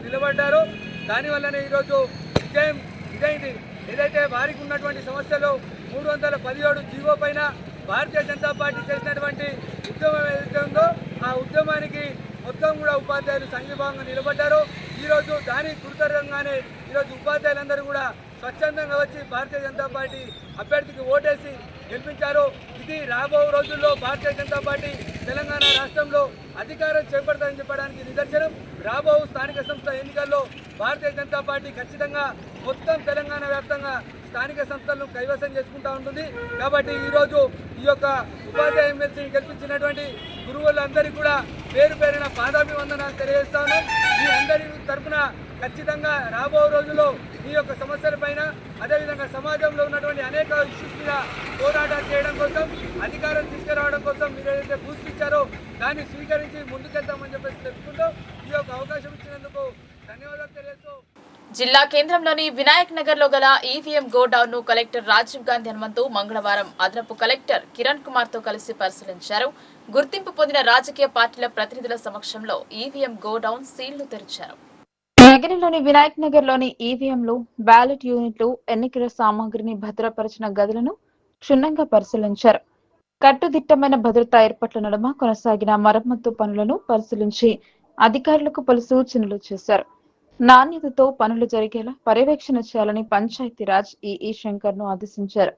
I: నిలబడ్డారు. దానివల్లనే ఈరోజు విజయం ఇదైంది. ఏదైతే వారికి ఉన్నటువంటి సమస్యలు 317 జీవో పైన భారతీయ జనతా పార్టీ చేసినటువంటి ఉద్యమం ఏదైతే ఉందో ఆ ఉద్యమానికి మొత్తం కూడా ఉపాధ్యాయులు సంఘీభావంగా నిలబడ్డారు. ఈరోజు దాని గురుతరంగానే ఈరోజు ఉపాధ్యాయులందరూ కూడా స్వచ్ఛందంగా వచ్చి భారతీయ జనతా పార్టీ అభ్యర్థికి ఓటేసి గెలిపించారు. ఇది రాబో రోజుల్లో భారతీయ జనతా పార్టీ తెలంగాణ రాష్ట్రంలో అధికారం చేపడతారని చెప్పడానికి నిదర్శనం. రాబో స్థానిక సంస్థ ఎన్నికల్లో భారతీయ జనతా పార్టీ ఖచ్చితంగా మొత్తం తెలంగాణ వ్యాప్తంగా స్థానిక సంస్థలను కైవసం చేసుకుంటూ ఉంటుంది. కాబట్టి ఈరోజు ఈ యొక్క ఉపాధ్యాయ ఎమ్మెల్సీని గెలిపించినటువంటి గురువులందరికీ కూడా పేరు పేరున పాదాభివందనాలు తెలియజేస్తా ఉన్నాం. మీ అందరి తరఫున ఖచ్చితంగా రాబో రోజుల్లో ఈ యొక్క సమస్యల పైన అదేవిధంగా సమాజంలో ఉన్నటువంటి అనేక ఇష్యూస్ మీద పోరాటాలు చేయడం కోసం, అధికారం తీసుకురావడం కోసం మీరు ఏదైతే బూస్ట్ ఇచ్చారో దాన్ని స్వీకరించి ముందుకెళ్తామని చెప్పేసి తెలుసుకుంటూ ఈ యొక్క అవకాశం ఇచ్చినందుకు ధన్యవాదాలు తెలియజేస్తూ
A: జిల్లా కేంద్రంలోని వినాయక్ నగర్ లో గల ఈవీఎం గోడౌన్ ను కలెక్టర్ రాజీవ్ గాంధీ హనుమంతు మంగళవారం అదనపు కలెక్టర్ కిరణ్ కుమార్ తో కలిసి పరిశీలించారు. గుర్తింపు పొందిన రాజకీయ పార్టీల ప్రతినిధుల సమక్షంలో ఈవీఎం గోడౌన్ సీళ్లు తెరిచారు. నగరంలోని వినాయక్ నగర్ లోని ఈవీఎంలు, బ్యాలెట్ యూనిట్లు, ఎన్నికల సామాగ్రిని భద్రపరిచిన గదులను క్షుణ్ణంగా పరిశీలించారు. కట్టుదిట్టమైన భద్రతా ఏర్పాట్ల నడుమ కొనసాగిన మరమ్మత్తు పనులను పరిశీలించి అధికారులకు పలు సూచనలు చేశారు. నాణ్యతతో పనులు జరిగేలా పర్యవేక్షణ చేయాలని పంచాయతీరాజ్ ఈఈ శంకర్ ను ఆదేశించారు.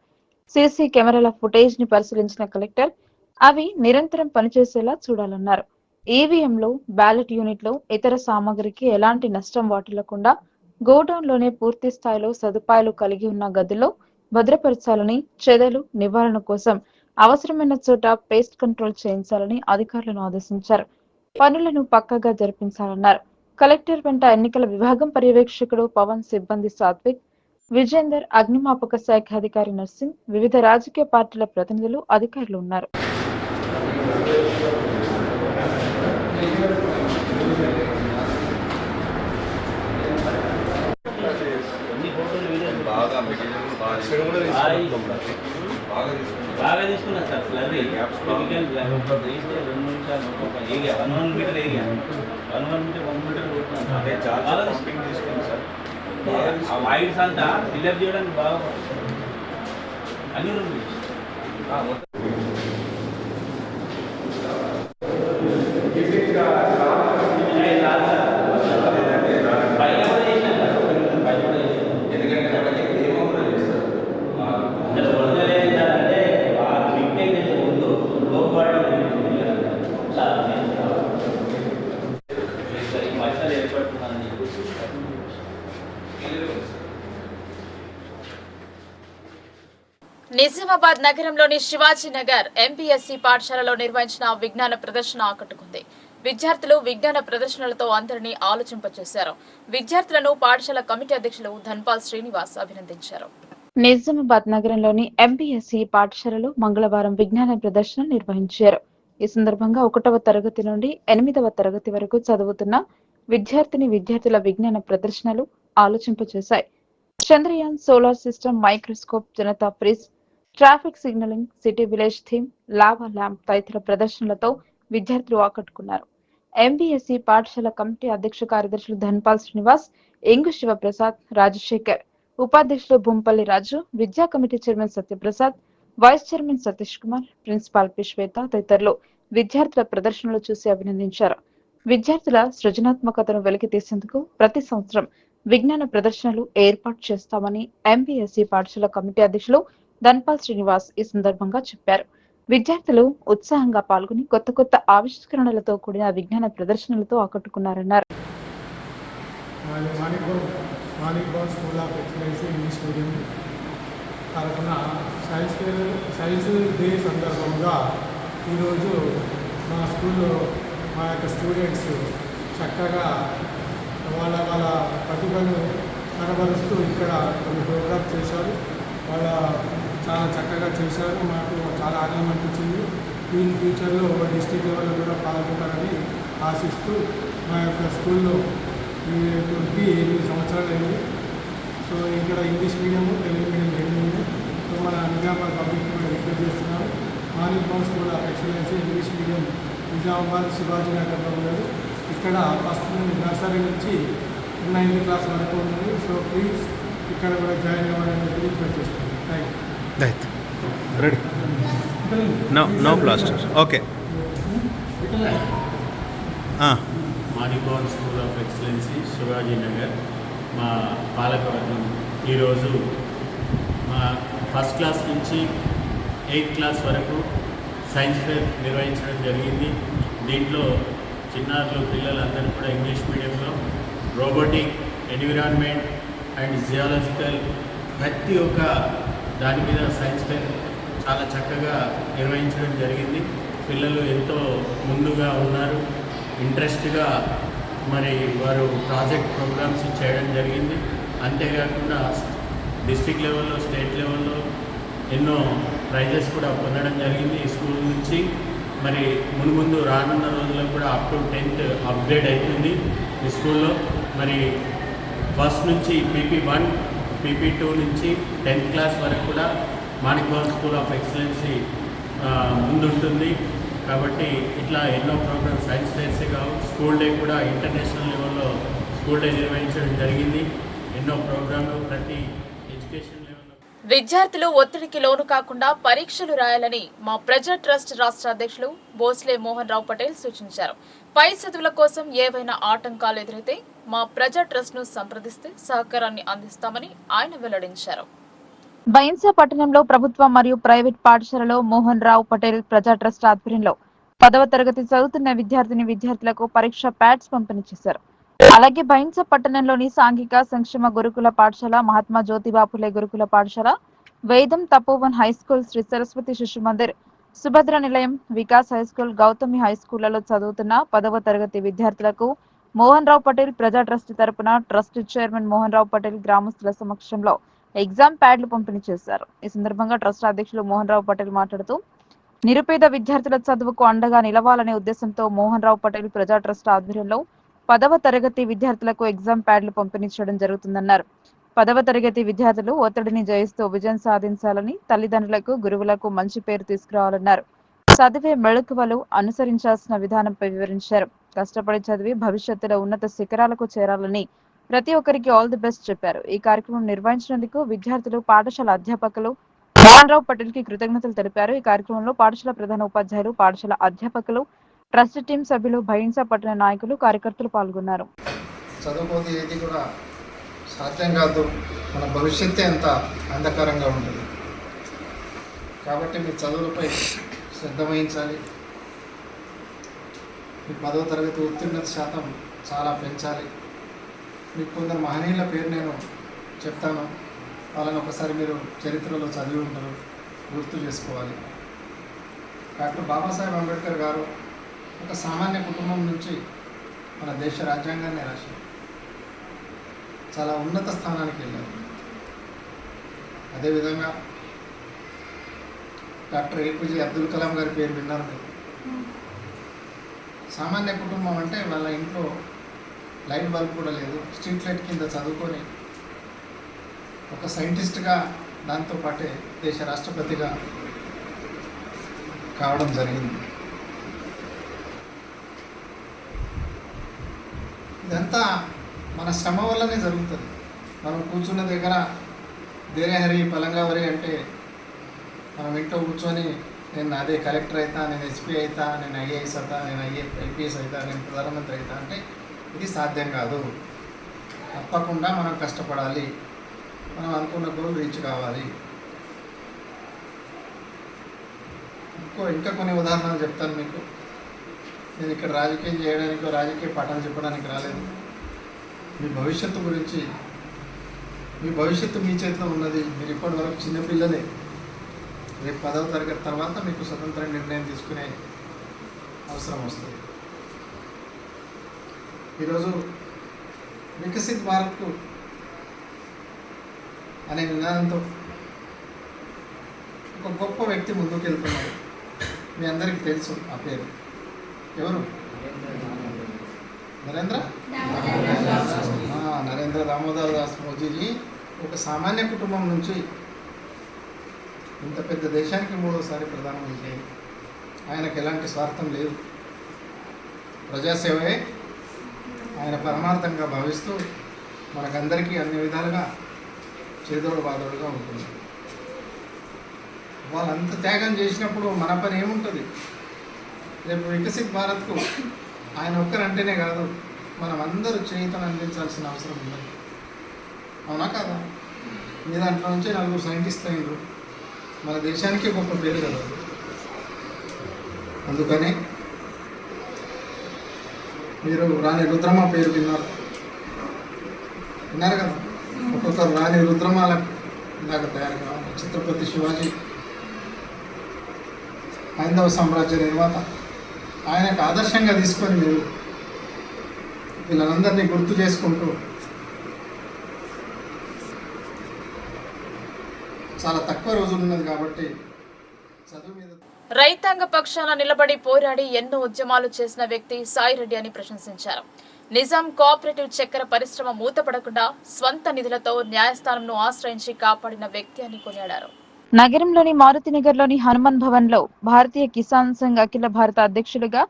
A: సీసీ కెమెరాల ఫుటేజ్ ని పరిశీలించిన కలెక్టర్ అవి నిరంతరం పనిచేసేలా చూడాలన్నారు. ఈవీఎంలు, బ్యాలెట్ యూనిట్లు, ఇతర సామాగ్రికి ఎలాంటి నష్టం వాటిల్లకుండా గోడౌన్ లోనే పూర్తి స్థాయిలో సదుపాయాలు కలిగి ఉన్న గదిలో భద్రపరచాలని, చెదలు నివారణ కోసం అవసరమైన చోట పేస్ట్ కంట్రోల్ చేయించాలని అధికారులను ఆదేశించారు. పనులను పక్కగా జరిపించాలన్నారు. కలెక్టర్ వెంట ఎన్నికల విభాగం పర్యవేక్షకుడు పవన్, సిబ్బంది సాత్విక్, విజేందర్, అగ్నిమాపక శాఖ అధికారి నర్సింగ్, వివిధ రాజకీయ పార్టీల ప్రతినిధులు, అధికారులు ఉన్నారు.
J: బాగా తీసుకున్నాను sir. Slurry area 1 metre area 1 metre కొడుతున్నాను సార్. ఆ వైడ్స్ అంతా ఫిల్అప్ చేయడానికి బాగా అన్ని రూమ్
A: నిజామాబాద్ నగరంలోని శివాజీనగర్ ఎంపీఎస్సీ పాఠశాలలో నిర్వహించిన విజ్ఞాన ప్రదర్శన ఆకట్టుకుంది. విద్యార్థులు విజ్ఞాన ప్రదర్శనలతో అందరినీ ఆలోచింపచేశారు. విద్యార్థులను పాఠశాల కమిటీ అధ్యక్షులు ధన్పాల్ శ్రీనివాస్ అభినందించారు. నిజామాబాద్ నగరంలోని ఎంపీఎస్సీ పాఠశాలలో మంగళవారం విజ్ఞాన ప్రదర్శన నిర్వహించారు. ఈ సందర్భంగా 1వ తరగతి నుండి 8వ తరగతి వరకు చదువుతున్న విద్యార్థుల విజ్ఞాన ప్రదర్శనలు ఆలోచింపచేశాయి. Chandrayaan, solar system, microscope, Janata fridge, traffic signalling, city village theme, lava lamp తదితర ప్రదర్శనలతో విద్యార్థులు ఆకట్టుకున్నారు. ఎంబీఎస్సీ పాఠశాల కమిటీ అధ్యక్ష కార్యదర్శులు ధన్పాల్ శ్రీనివాస్, ఎంగు శివప్రసాద్, రాజశేఖర్, ఉపాధ్యక్షులు భూంపల్లి రాజు, విద్యా committee chairman Satyaprasad, vice chairman Satish Kumar, principal P Shweta తదితరులు విద్యార్థుల ప్రదర్శనలు చూసి అభినందించారు. విద్యార్థుల సృజనాత్మకతను వెలికితీసేందుకు ప్రతి సంవత్సరం విజ్ఞాన ప్రదర్శనలు ఏర్పాటు చేస్తామని ఎంబీఎస్సీ పాఠశాల కమిటీ అధ్యక్షులు ధన్పాల్ శ్రీనివాస్ ఈ సందర్భంగా చెప్పారు. విద్యార్థులు ఉత్సాహంగా పాల్గొని కొత్త కొత్త ఆవిష్కరణలతో కూడిన విజ్ఞాన ప్రదర్శనలతో ఆకట్టుకున్నారన్నారు.
K: School of excellence English medium తరఫున సైన్స్ డే సందర్భంగా ఈరోజు మా స్కూల్లో మా యొక్క స్టూడెంట్స్ చక్కగా వాళ్ళ ప్రతిభను కనబరుస్తూ ఇక్కడ కొన్ని ప్రోగ్రామ్స్ చేశారు. వాళ్ళ చాలా చక్కగా చేశారు. మాకు చాలా ఆనందం అనిపించింది. ఇన్ ఫ్యూచర్లో డిస్ట్రిక్ట్ లెవెల్లో కూడా పాల్గొంటారని ఆశిస్తూ మా యొక్క స్కూల్లో ఈ 8 సంవత్సరాలు అయింది. సో ఇక్కడ ఇంగ్లీష్ మీడియం, తెలుగు మీడియం రెండు ఉన్నాయి. సో మన నిజామాబాద్ పబ్లిక్ రిక్వెస్ట్ చేస్తున్నాము. మానిక్ బౌన్స్ school of excellence English medium Nizamabad శివాజీనగర్లో ఉన్నారు. ఇక్కడ ఫస్ట్ నర్సరీ నుంచి 9th క్లాస్ వరకు ఉంది. సో ప్లీజ్ ఇక్కడ కూడా జాయిన్ అవ్వాలని రిక్వెస్ట్ చేస్తున్నాను. Thank you.
L: Ready? No plaster. Okay.
M: Manik బౌన్స్ స్కూల్ ఆఫ్ ఎక్సలెన్సీ శివాజీనగర్ మా పాలకవర్గం ఈరోజు మా ఫస్ట్ క్లాస్ నుంచి 8th క్లాస్ వరకు సైన్స్ ఫేర్ నిర్వహించడం జరిగింది. దీంట్లో చిన్నారులు పిల్లలందరూ కూడా ఇంగ్లీష్ మీడియంలో రోబోటిక్, ఎన్విరాన్మెంట్ అండ్ జియాలజికల్ ప్రతి ఒక్క దాని మీద సైన్స్ ఫెయిర్ చాలా చక్కగా నిర్వహించడం జరిగింది. పిల్లలు ఎంతో ముందుగా ఉన్నారు, ఇంట్రెస్ట్గా మరి వారు ప్రాజెక్ట్ ప్రోగ్రామ్స్ చేయడం జరిగింది. అంతేకాకుండా డిస్ట్రిక్ట్ లెవెల్లో, స్టేట్ లెవెల్లో ఎన్నో ప్రైజెస్ కూడా పొందడం జరిగింది ఈ స్కూల్ నుంచి. మరి ముందు రానున్న రోజుల్లో కూడా అప్ టు 10th అప్గ్రేడ్ అవుతుంది ఈ స్కూల్లో. మరి ఫస్ట్ నుంచి PP1, PP2 నుంచి 10th క్లాస్ వరకు కూడా మాణిక్వాల్ స్కూల్ ఆఫ్ ఎక్సలెన్సీ ముందుంటుంది. కాబట్టి ఇట్లా ఎన్నో ప్రోగ్రామ్స్, సైన్స్ ఫెయిర్సే కావు, స్కూల్ డే కూడా ఇంటర్నేషనల్ లెవెల్లో స్కూల్ డే నిర్వహించడం జరిగింది. ఎన్నో ప్రోగ్రాంలు ప్రతి ఎడ్యుకేషన్ లెవెల్లో.
A: విద్యార్థులు ఒత్తిడికి లోను కాకుండా పరీక్షలు రాయాలని మా ప్రజా ట్రస్ట్ రాష్ట్ర అధ్యక్షులు భోస్లే మోహన్ రావు పటేల్ సూచించారు. పై చదువుల కోసం ఏవైనా ఆటంకాలు ఎదురైతే మా ప్రజా ట్రస్ట్ ను సంప్రదిస్తే సహకారాన్ని అందిస్తామని ఆయన వెల్లడించారు. బైన్సా పట్టణంలో ప్రభుత్వ మరియు ప్రైవేట్ పాఠశాలలో మోహన్ రావు పటేల్ ప్రజా ట్రస్ట్ ఆధ్వర్యంలో 10వ తరగతి చదువుతున్న విద్యార్థులకు పరీక్ష ప్యాడ్స్ పంపిణీ చేశారు. అలాగే బైన్సా పట్టణంలోని సాంఘిక సంక్షేమ గురుకుల పాఠశాల, మహాత్మా జ్యోతిబాపులే గురుకుల పాఠశాల, వేదం తపోవన్ హై స్కూల్, శ్రీ సరస్వతి శిశు మందిర్, సుభద్ర నిలయం, Vikas high school, Gautami high స్కూళ్లలో చదువుతున్న 10వ తరగతి విద్యార్థులకు మోహన్ రావు పటేల్ ప్రజా ట్రస్ట్ తరపున ట్రస్ట్ చైర్మన్ మోహన్ రావు పటేల్ గ్రామస్తుల సమక్షంలో ఎగ్జామ్ ప్యాడ్లు పంపిణీ చేశారు. ఈ సందర్భంగా ట్రస్ట్ అధ్యక్షులు మోహన్ రావు పటేల్ మాట్లాడుతూ నిరుపేద విద్యార్థుల చదువుకు అండగా నిలవాలనే ఉద్దేశంతో మోహన్ రావు పటేల్ ప్రజా ట్రస్ట్ ఆధ్వర్యంలో 10వ తరగతి విద్యార్థులకు ఎగ్జామ్ ప్యాడ్లు పంపిణీ చేయడం జరుగుతుందన్నారు. 10వ తరగతి విద్యార్థులు ఒత్తిడిని జయిస్తూ విజయం సాధించాలని, తల్లిదండ్రులకు, గురువులకు మంచి పేరు తీసుకురావాలన్నారు. చదివే మెళకువలు, అనుసరించాల్సిన విధానంపై వివరించారు. కష్టపడి చదివి భవిష్యత్తులో ఉన్నత శిఖరాలకు చేరాలని ప్రతి ఒక్కరికి ఆల్ ది బెస్ట్ చెప్పారు. ఈ కార్యక్రమం నిర్వహించినందుకు విద్యార్థులు, పాఠశాల అధ్యాపకులు మోహన్ రావు పటేల్ కి కృతజ్ఞతలు తెలిపారు. ఈ కార్యక్రమంలో పాఠశాల ప్రధాన ఉపాధ్యాయులు, పాఠశాల అధ్యాపకులు, ట్రస్ట్ టీం సభ్యులు, బైన్సా పట్టణ నాయకులు, కార్యకర్తలు పాల్గొన్నారు.
G: చదువుకోదు ఏది కూడా సాధ్యం కాదు, మన భవిష్యత్తే అంత అంధకారంగా ఉంటుంది. కాబట్టి మీ చదువులపై శ్రద్ధ వహించాలి. మీ 10వ తరగతి ఉత్తీర్ణత శాతం చాలా పెంచాలి. మీకు కొందరు మహనీయుల పేరు నేను చెప్తాను, వాళ్ళని ఒకసారి మీరు చరిత్రలో చదివి ఉంటారు, గుర్తు చేసుకోవాలి. డాక్టర్ బాబాసాహెబ్ అంబేద్కర్ గారు ఒక సామాన్య కుటుంబం నుంచి మన దేశ రాజ్యాంగాన్ని రాశారు. చాలా ఉన్నత స్థానానికి వెళ్ళారు. అదేవిధంగా డాక్టర్ APJ అబ్దుల్ కలాం గారి పేరు విన్నారు మీరు. సామాన్య కుటుంబం అంటే వాళ్ళ ఇంట్లో లైట్ బల్బ్ కూడా లేదు, స్ట్రీట్ లైట్ కింద చదువుకొని ఒక సైంటిస్ట్గా, దాంతోపాటే దేశ రాష్ట్రపతిగా కావడం జరిగింది. ఇదంతా మన శ్రమ వల్లనే జరుగుతుంది. మనం కూర్చున్న దగ్గర దేరే హరి పలంగావరి అంటే మనం ఇంట్లో కూర్చొని నేను అదే కలెక్టర్ అవుతా, నేను SP అవుతా, నేను IAS అవుతా, నేను IPS అవుతా, నేను ప్రధానమంత్రి అవుతా అంటే ఇది సాధ్యం కాదు. తప్పకుండా మనం కష్టపడాలి, మనం అనుకున్న గోల్ రీచ్ కావాలి. ఇంకా కొన్ని ఉదాహరణలు చెప్తాను మీకు. నేను ఇక్కడ రాజకీయం చేయడానికి, రాజకీయ పాఠాలు చెప్పడానికి రాలేదు. మీ భవిష్యత్తు గురించి, మీ భవిష్యత్తు మీ చేతిలో ఉన్నది. మీరు ఇప్పటి వరకు చిన్నపిల్లలే. రేపు 10వ తరగతి తర్వాత మీకు స్వతంత్ర నిర్ణయం తీసుకునే అవసరం వస్తుంది. ఈరోజు వికసిత్ భారత్కు అనే నినాదంతో ఒక గొప్ప వ్యక్తి ముందుకు వెళ్తున్నారు. మీ అందరికీ తెలుసు ఆ పేరు. ఎవరు? నరేంద్ర దామోదర్ దాస్ మోదీజీ ఒక సామాన్య కుటుంబం నుంచి ఇంత పెద్ద దేశానికి 3వసారి ప్రధానమంత్రి. ఆయనకు ఎలాంటి స్వార్థం లేదు, ప్రజాసేవే ఆయన పరమార్థంగా భావిస్తూ మనకందరికీ అన్ని విధాలుగా చేదోడు బాదోడుగా ఉంటుంది. వాళ్ళంత త్యాగం చేసినప్పుడు మన పని ఏముంటుంది? రేపు వికసిత్ భారత్కు ఆయన ఒక్కరంటేనే కాదు, మనం అందరూ చేయుతను అందించాల్సిన అవసరం ఉంది. అవునా కాదా? మీ దాంట్లో నుంచే 4 సైంటిస్టులు అయినరు. మన దేశానికి గొప్ప పేరు కదా. అందుకని మీరు రాణి రుద్రమ పేరు విన్నారు కదా. ఒక్కొక్కరు రాణి రుద్రమాల
K: ఇందాక తయారు కావాలి. ఛత్రపతి శివాజీ హైందవ సామ్రాజ్య నిర్మాత, ఆయనకు ఆదర్శంగా తీసుకొని మీరు వీళ్ళందరినీ గుర్తు చేసుకుంటూ చాలా తక్కువ రోజులు ఉన్నది కాబట్టి చదువు మీద
A: రైతాంగ పక్షాన నిలబడి పోరాడి ఎన్నో ఉద్యమాలు చేసిన వ్యక్తి సాయిరెడ్డి అని ప్రశంసించారు. నిజాం కోఆపరేటివ్ చక్కెర పరిశ్రమ మూతపడకుండా స్వంత నిధులతో న్యాయస్థానంను ఆశ్రయించి కాపాడిన వ్యక్తి అని కొనియాడారు. నగరంలోని మారుతినగర్లోని హనుమాన్ భవన్ లో భారతీయ కిసాన్ సంఘ్ అఖిల భారత అధ్యక్షులుగా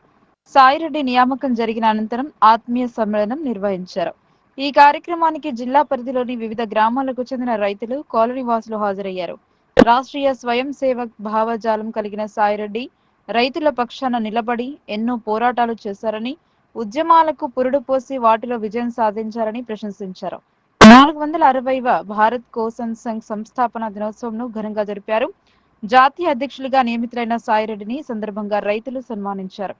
A: సాయిరెడ్డి నియామకం జరిగిన అనంతరం ఆత్మీయ సమ్మేళనం నిర్వహించారు. ఈ కార్యక్రమానికి జిల్లా పరిధిలోని వివిధ గ్రామాలకు చెందిన రైతులు, కాలనీ వాసులు హాజరయ్యారు. రాష్ట్రీయ స్వయం సేవక్ భావజాలం కలిగిన సాయిరెడ్డి రైతుల పక్షాన నిలబడి ఎన్నో పోరాటాలు చేశారని, ఉద్యమాలకు పురుడు పోసి వాటిలో విజయం సాధించారని ప్రశంసించారు. 460వ భారత్ కోసన్ సంఘ్ సంస్థాపన దినోత్సవంను ఘనంగా జరిపారు. జాతీయ అధ్యక్షులుగా నియమితులైన సాయిరెడ్డిని సందర్భంగా రైతులు సన్మానించారు.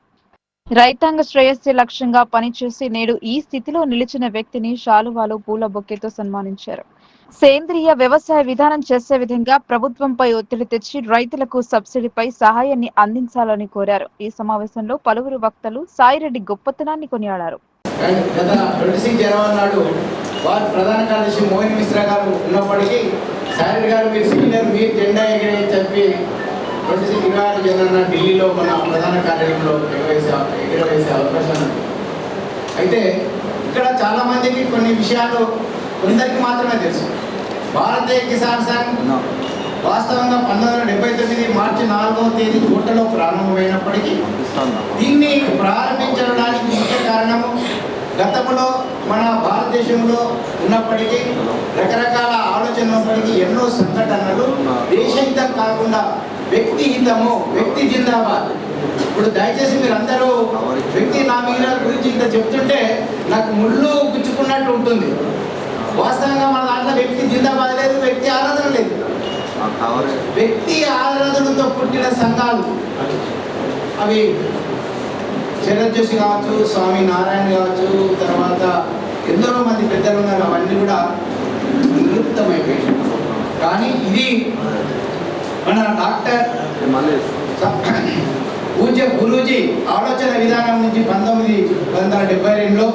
A: రైతాంగ శ్రేయస్సు లక్ష్యంగా పనిచేసి నేడు ఈ స్థితిలో నిలిచిన వ్యక్తిని శాలువాలు, పూల బొకేతో సన్మానించారు. సేంద్రియ వ్యవసాయ విధానం చేసే విధంగా ప్రభుత్వంపై ఒత్తిడి తెచ్చి రైతులకు సబ్సిడీపై సహాయాన్ని అందించాలని కోరారు. ఈ సమావేశంలో పలువురు వక్తలు సాయిరెడ్డి గొప్పతనాన్ని కొనియాడారు.
G: గత 26 జనవరి నాడు వారు ప్రధాన కార్యదర్శి మోహిని మిశ్రా గారు ఉన్నప్పటికీ సాయిరెడ్డి గారు మీరు సీనియర్, మీరు జెండా ఎగిరే చెప్పి 26 జనవరి ఢిల్లీలో మన ప్రధాన కార్యాలయంలో ఎగరవేసే అవకాశం ఉంది. అయితే ఇక్కడ చాలా మందికి కొన్ని విషయాలు కొందరికి మాత్రమే తెలుసు. భారతీయ కిసాన్ సంఘ్ వాస్తవంగా 1979 మార్చి 4వ తేదీ కోటలో ప్రారంభమైనప్పటికీ దీన్ని ప్రారంభించడానికి ముఖ్య కారణము గతంలో మన భారతదేశంలో ఉన్నప్పటికీ రకరకాల ఆలోచనలు ఉన్నప్పటికీ ఎన్నో సంఘటనలు దేశహితం కాకుండా వ్యక్తి హితము, వ్యక్తి జిందాబాద్. ఇప్పుడు దయచేసి మీరు అందరూ వ్యక్తి నా మీద గురించి ఇంత చెప్తుంటే నాకు ముళ్ళు గుచ్చుకున్నట్టు ఉంటుంది. వాస్తవంగా మన దాంట్లో వ్యక్తి జిందాబాద్ లేదు, వ్యక్తి ఆరాధన లేదు. వ్యక్తి ఆరాధనతో పుట్టిన సంఘాలు అవి శరత్ జోషి కావచ్చు, స్వామి నారాయణ కావచ్చు, తర్వాత ఎందరో మంది పెద్దలు ఉన్నారు. అవన్నీ కూడా నివృత్తమైపోయాయి. కానీ ఇది మన డాక్టర్ పూజ్య గురూజీ ఆలోచన విధానం నుంచి 1972లో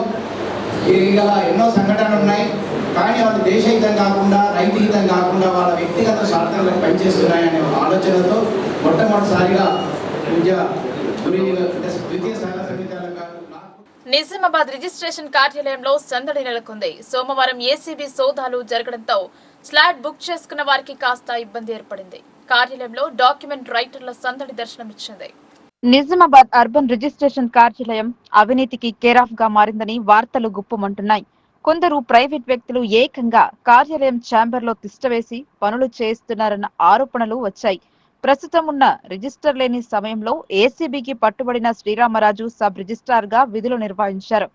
G: ఇలా ఎన్నో సంఘటనలు ఉన్నాయి. కానీ వాళ్ళు దేశహితం కాకుండా, రైతు హితం కాకుండా వాళ్ళ వ్యక్తిగత స్వార్థాలకు పనిచేస్తున్నాయనే ఆలోచనతో మొట్టమొదటిసారిగా పూజ్య గురూజీ ద్వితీయ సంఘ సమితి
A: నిజామాబాద్ రిజిస్ట్రేషన్ కార్యాలయంలో సందడి నెలకొంది. సోమవారం ఏసీబీ సోదాలు జరగడంతో స్లాట్ బుక్ చేసుకున్న వారికి కాస్త ఇబ్బంది ఏర్పడింది. కార్యాలయంలో డాక్యుమెంట్ రైటర్ల సందడి దర్శనమిచ్చింది. నిజామాబాద్ అర్బన్ రిజిస్ట్రేషన్ కార్యాలయం అవినీతికి కేరాఫ్ గా మారిందని వార్తలు గుప్పమంటున్నాయి. కొందరు ప్రైవేట్ వ్యక్తులు ఏకంగా కార్యాలయం ఛాంబర్ లో తిష్టవేసి పనులు చేస్తున్నారన్న ఆరోపణలు వచ్చాయి. ప్రస్తుతం ఉన్న రిజిస్టర్ లేని సమయంలో ఏసీబీకి పట్టుబడిన శ్రీరామరాజు సబ్ రిజిస్ట్రార్ గా విధులు నిర్వహించారు.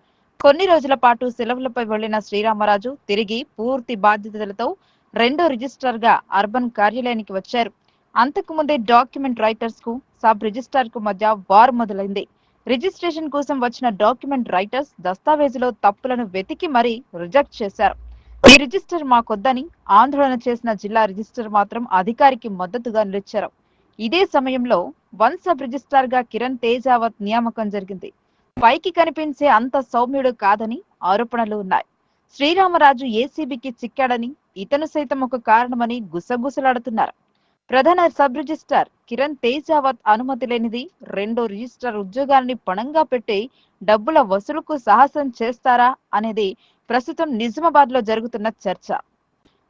A: కొన్ని రోజుల పాటు సెలవులపై వెళ్లిన శ్రీరామరాజు తిరిగి పూర్తి బాధ్యతలతో రెండో రిజిస్ట్రార్ గా అర్బన్ కార్యాలయానికి వచ్చారు. అంతకుముందే డాక్యుమెంట్ రైటర్స్ కు సబ్ రిజిస్ట్రార్ కు మధ్య వార్ మొదలైంది. రిజిస్ట్రేషన్ కోసం వచ్చిన డాక్యుమెంట్ రైటర్స్ దస్తావేజులో తప్పులను వెతికి మరీ రిజెక్ట్ చేశారు. ఈ రిజిస్టర్ మాకొద్దని ఆందోళన చేసిన జిల్లా రిజిస్టర్ మాత్రం అధికారికి మద్దతుగా నిలిచారు. ఇదే సమయంలో 1 సబ్ రిజిస్ట్రార్ గా కిరణ్ తేజావత్ నియామకం జరిగింది. పైకి కనిపించే అంత సౌమ్యుడు కాదని ఆరోపణలు ఉన్నాయి. శ్రీరామరాజు ఏసీబీకి చిక్కాడని, ఇతను సైతం ఒక కారణమని గుసగుసలాడుతున్నారు. ప్రధాన సబ్ రిజిస్ట్రార్ కిరణ్ తేజావత్ అనుమతి లేనిది రెండో రిజిస్ట్రార్ ఉద్యోగాన్ని పణంగా పెట్టి డబ్బుల వసూలుకు సాహసం చేస్తారా అనేది ప్రస్తుతం నిజామాబాద్ లో జరుగుతున్న చర్చ.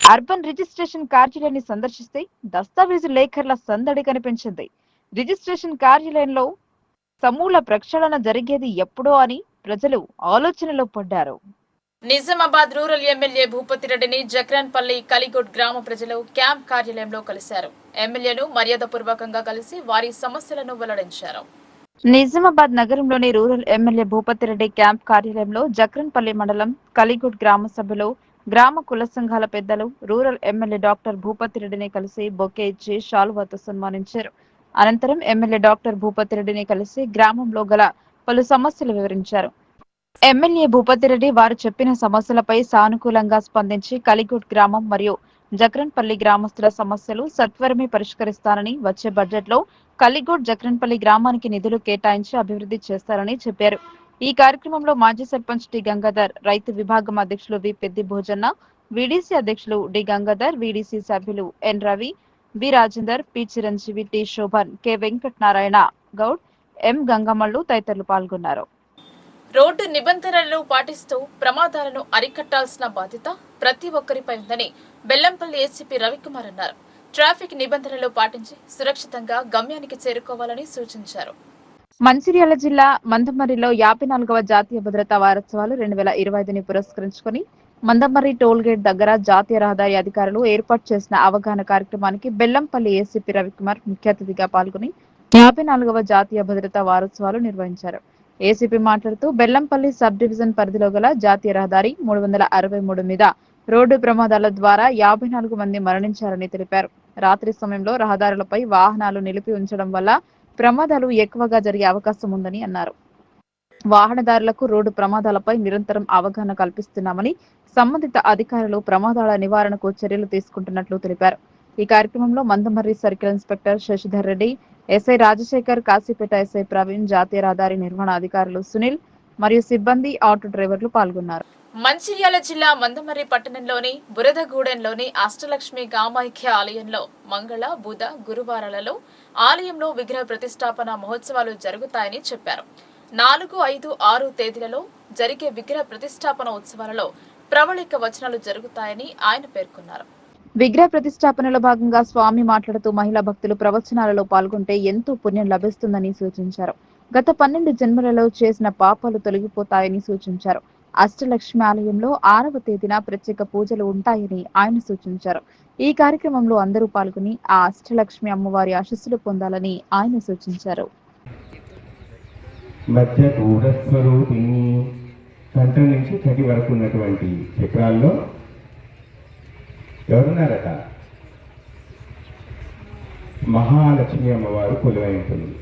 A: అర్బన్ రిజిస్ట్రేషన్ కార్యాలయాన్ని సందర్శిస్తే దస్తావేజు లేఖర్ల సందడి కనిపించింది. రిజిస్ట్రేషన్ కార్యాలయంలో సమూల ప్రక్షాళన జరిగేది ఎప్పుడో అని ప్రజలు ఆలోచనలో పడ్డారు. నిజామాబాద్ రూరల్ ఎమ్మెల్యే భూపతిరెడ్డిని జక్రాన్పల్లి కలిగొడ్ గ్రామ ప్రజలు క్యాంప్ కార్యాలయంలో కలిశారు. ఎమ్మెల్యేను మర్యాదపూర్వకంగా కలిసి వారి సమస్యలను వెల్లడించారు. నిజామాబాద్ నగరంలోని రూరల్ ఎమ్మెల్యే భూపతిరెడ్డి క్యాంప్ కార్యాలయంలో జక్రాన్పల్లి మండలం కలిగొడ్ గ్రామ సభలో గ్రామ కుల సంఘాల పెద్దలు రూరల్ ఎమ్మెల్యే డాక్టర్ భూపతిరెడ్డిని కలిసి బొకే ఇచ్చి శాలువాతో సన్మానించారు. అనంతరం ఎమ్మెల్యే డాక్టర్ భూపతిరెడ్డిని కలిసి గ్రామంలో గల పలు సమస్యలు వివరించారు. ఎమ్మెల్యే భూపతిరెడ్డి వారు చెప్పిన సమస్యలపై సానుకూలంగా స్పందించి కలిగొడ్ గ్రామం మరియు
N: జక్రన్పల్లి గ్రామస్తుల సమస్యలు సత్వరమే పరిష్కరిస్తారని, వచ్చే బడ్జెట్లో కల్లిగూడ్ జక్రన్పల్లి గ్రామానికి నిధులు కేటాయించి అభివృద్ధి చేస్తారని చెప్పారు. ఈ కార్యక్రమంలో మాజీ సర్పంచ్ టి గంగాధర్, రైతు విభాగం అధ్యక్షులు వి పెద్ది భోజన్న, వీడీసీ అధ్యక్షులు డి గంగాధర్, వీడీసీ సభ్యులు N Ravi, B Rajender, P Chiranjeevi, T Shoban, K Venkatanarayana Goud, M Gangamallu తదితరులు పాల్గొన్నారు.
A: రోడ్డు నిబంధనలను పాటిస్తూ ప్రమాదాలను అరికట్టాల్సిన బాధ్యత ప్రతి ఒక్కరిపై ఉందని బెల్లంపల్లి ఏసీపీ రవికుమార్ అన్నారు. ట్రాఫిక్ నిబంధనలు పాటించి సురక్షితంగా గమ్యానికి చేరుకోవాలని సూచించారు.
N: మంచిర్యాల జిల్లా మందమర్రిలో 54వ జాతీయ భద్రతా వారోత్సవాలు 2025ని పురస్కరించుకుని మందమర్రి టోల్ గేట్ దగ్గర జాతీయ రహదారి అధికారులు ఏర్పాటు చేసిన అవగాహన కార్యక్రమానికి బెల్లంపల్లి ఏసీపీ రవికుమార్ ముఖ్య అతిథిగా పాల్గొని 54వ జాతీయ భద్రతా వారోత్సవాలు నిర్వహించారు. ఏసీపీ మాట్లాడుతూ బెల్లంపల్లి సబ్ డివిజన్ పరిధిలో గల జాతీయ రహదారి 363 మీద రోడ్డు ప్రమాదాల ద్వారా 54 మంది మరణించారని తెలిపారు. రాత్రి సమయంలో రహదారులపై వాహనాలు నిలిపి ఉంచడం వల్ల ప్రమాదాలు ఎక్కువగా జరిగే అవకాశం ఉందని అన్నారు. వాహనదారులకు రోడ్డు ప్రమాదాలపై నిరంతరం అవగాహన కల్పిస్తున్నామని, సంబంధిత అధికారులు ప్రమాదాల నివారణకు చర్యలు తీసుకుంటున్నట్లు తెలిపారు. ఈ కార్యక్రమంలో Mandamarri circle inspector Shashidhar Reddy, SI Rajashekar, Kasipet SI Praveen, జాతీయ రహదారి నిర్వహణ అధికారులు సునీల్ మరియు సిబ్బంది, ఆటో డ్రైవర్లు పాల్గొన్నారు.
A: మంచిర్యాల జిల్లా మందమర్రి పట్టణంలోని బురదగూడెంలోని అష్టలక్ష్మి కామాఖ్య ఆలయంలో మంగళ, బుధ, గురువారాలలో ఆలయంలో విగ్రహ ప్రతిష్టాపన మహోత్సవాలు జరుగుతాయని చెప్పారు. 4, 5, 6 తేదీలలో జరిగే విగ్రహ ప్రతిష్టాపన ఉత్సవాలలో ప్రవళిక వచనాలు జరుగుతాయని ఆయన పేర్కొన్నారు.
N: విగ్రహ ప్రతిష్టాపనలో భాగంగా స్వామి మాట్లాడుతూ మహిళా భక్తులు ప్రవచనాలలో పాల్గొంటే ఎంతో పుణ్యం లభిస్తుందని సూచించారు. గత 12 జన్మలలో చేసిన పాపాలు తొలగిపోతాయని సూచించారు. అష్టలక్ష్మి ఆలయంలో 6వ తేదీన ప్రత్యేక పూజలు ఉంటాయని ఆయన సూచించారు. ఈ కార్యక్రమంలో అందరూ పాల్గొని ఆ అష్టలక్ష్మి అమ్మవారి ఆశీస్సులు పొందాలని ఆయన సూచించారు.
O: మధ్య గూఢస్వరూపిణి కంఠం నుంచి చటి వరకు ఉన్నటువంటి చక్రాల్లో ఎవరున్నారట? మహాలక్ష్మి అమ్మవారు కొలువై ఉంటుంది.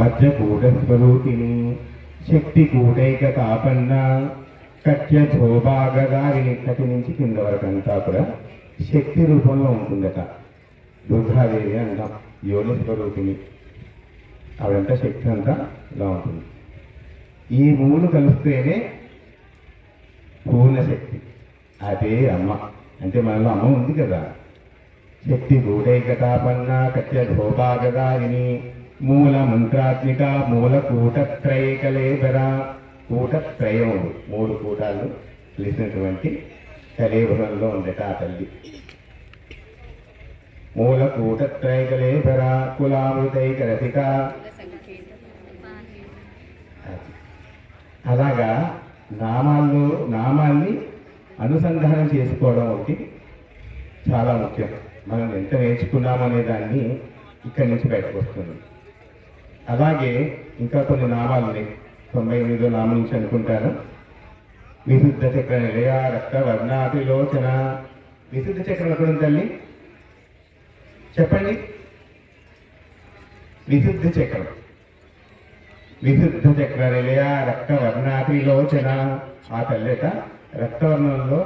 O: మధ్య గూఢస్వరూపిణి శక్తి కూడైక తాపన్న కట్య శోభాగగారిని కటి నుంచి కింద వరకు అంతా కూడా శక్తి రూపంలో ఉంటుందట. దుర్గాదేవి అంటాం, యోని స్వరూపిణి. ఆవిడంతా శక్తి అంతా ఇలా ఉంటుంది. ఈ 3 కలిస్తేనే పూర్ణ శక్తి. అదే అమ్మ. అంటే మనలో అమ్మ ఉంది కదా. శక్తి గూఢైకతాపన్న కట్య శోభాగగారిని మూల మంత్రాత్మిక మూల కూటత్రయకలేబర. కూటత్రయముడు 3 కూటాలు కలిసినటువంటి కలేబరంలో ఉండట ఆ తల్లి. మూల కూటత్రయకలేబర కులామృతైకరసిక. అలాగా నామాల్ని అనుసంధానం చేసుకోవడం ఒకటి చాలా ముఖ్యం. మనం ఎంత నేర్చుకున్నామనే దాన్ని ఇక్కడి నుంచి బయటకు వస్తుంది. అలాగే ఇంకా కొన్ని నామాలని 98వ నామం నుంచి అనుకుంటాను. విశుద్ధ చక్ర నిలయ రక్త వర్ణాభిలోచన. విశుద్ధ చక్రం ఎక్కడ ఉంది తల్లి? చెప్పండి. విశుద్ధ చక్రం. విశుద్ధ చక్ర నిలయ రక్త వర్ణాభిలోచన. ఆ తల్లిట రక్తవర్ణంలో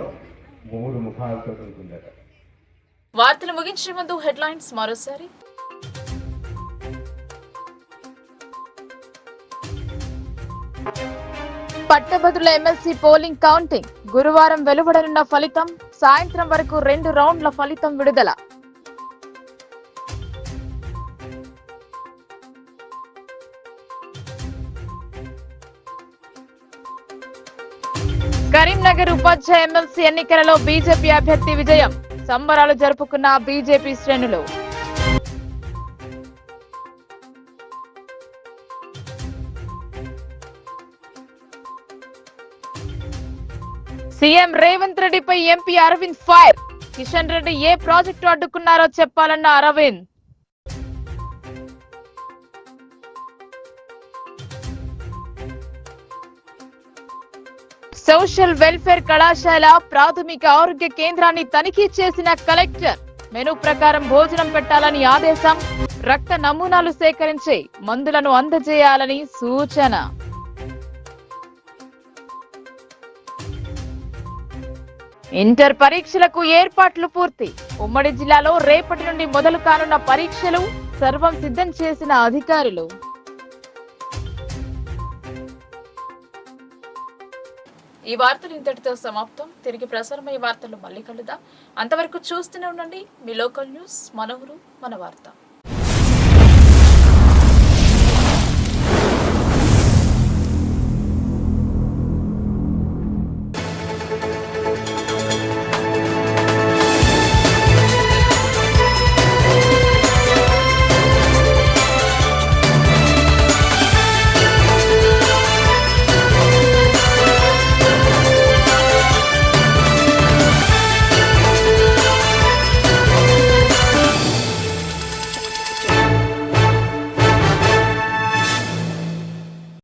O: 3 ముఖాలతో ఉంటుందట.
A: వార్తలు ముగించే ముందు హెడ్లైన్స్ మరోసారి. పట్టభద్రుల ఎమ్మెల్సీ పోలింగ్ కౌంటింగ్ గురువారం వెలువడనున్న ఫలితం. సాయంత్రం వరకు 2 రౌండ్ల ఫలితం విడుదల. కరీంనగర్ ఉపాధ్యాయ ఎమ్మెల్సీ ఎన్నికలలో బీజేపీ అభ్యర్థి విజయం. సంబరాలు జరుపుకున్న బీజేపీ శ్రేణులు. సీఎం రేవంత్ రెడ్డిపై ఎంపీ అరవింద్ ఫైర్. కిషన్ రెడ్డి ఏ ప్రాజెక్టు అడ్డుకున్నారో చెప్పాలన్న అరవింద్. సోషల్ వెల్ఫేర్ కళాశాల ప్రాథమిక ఆరోగ్య కేంద్రాన్ని తనిఖీ చేసిన కలెక్టర్. మెనూ ప్రకారం భోజనం పెట్టాలని ఆదేశం. రక్త నమూనాలు సేకరించి మందులను అందజేయాలని సూచన.
N: ఇంటర్ పరీక్షలకు ఏర్పాట్లు పూర్తి. ఉమ్మడి జిల్లాలో రేపటి నుండి మొదలు కానున్న పరీక్షలు సర్వం సిద్ధం చేసిన అధికారులు.
A: ఈ వార్తలు ఇంతటితో సమాప్తం. తిరిగి ప్రసారమయ్యే వార్తలు మళ్ళీ కలుద్దాం. అంతవరకు చూస్తూనే ఉండండి మీ లోకల్ న్యూస్. మన ఊరు మన వార్త.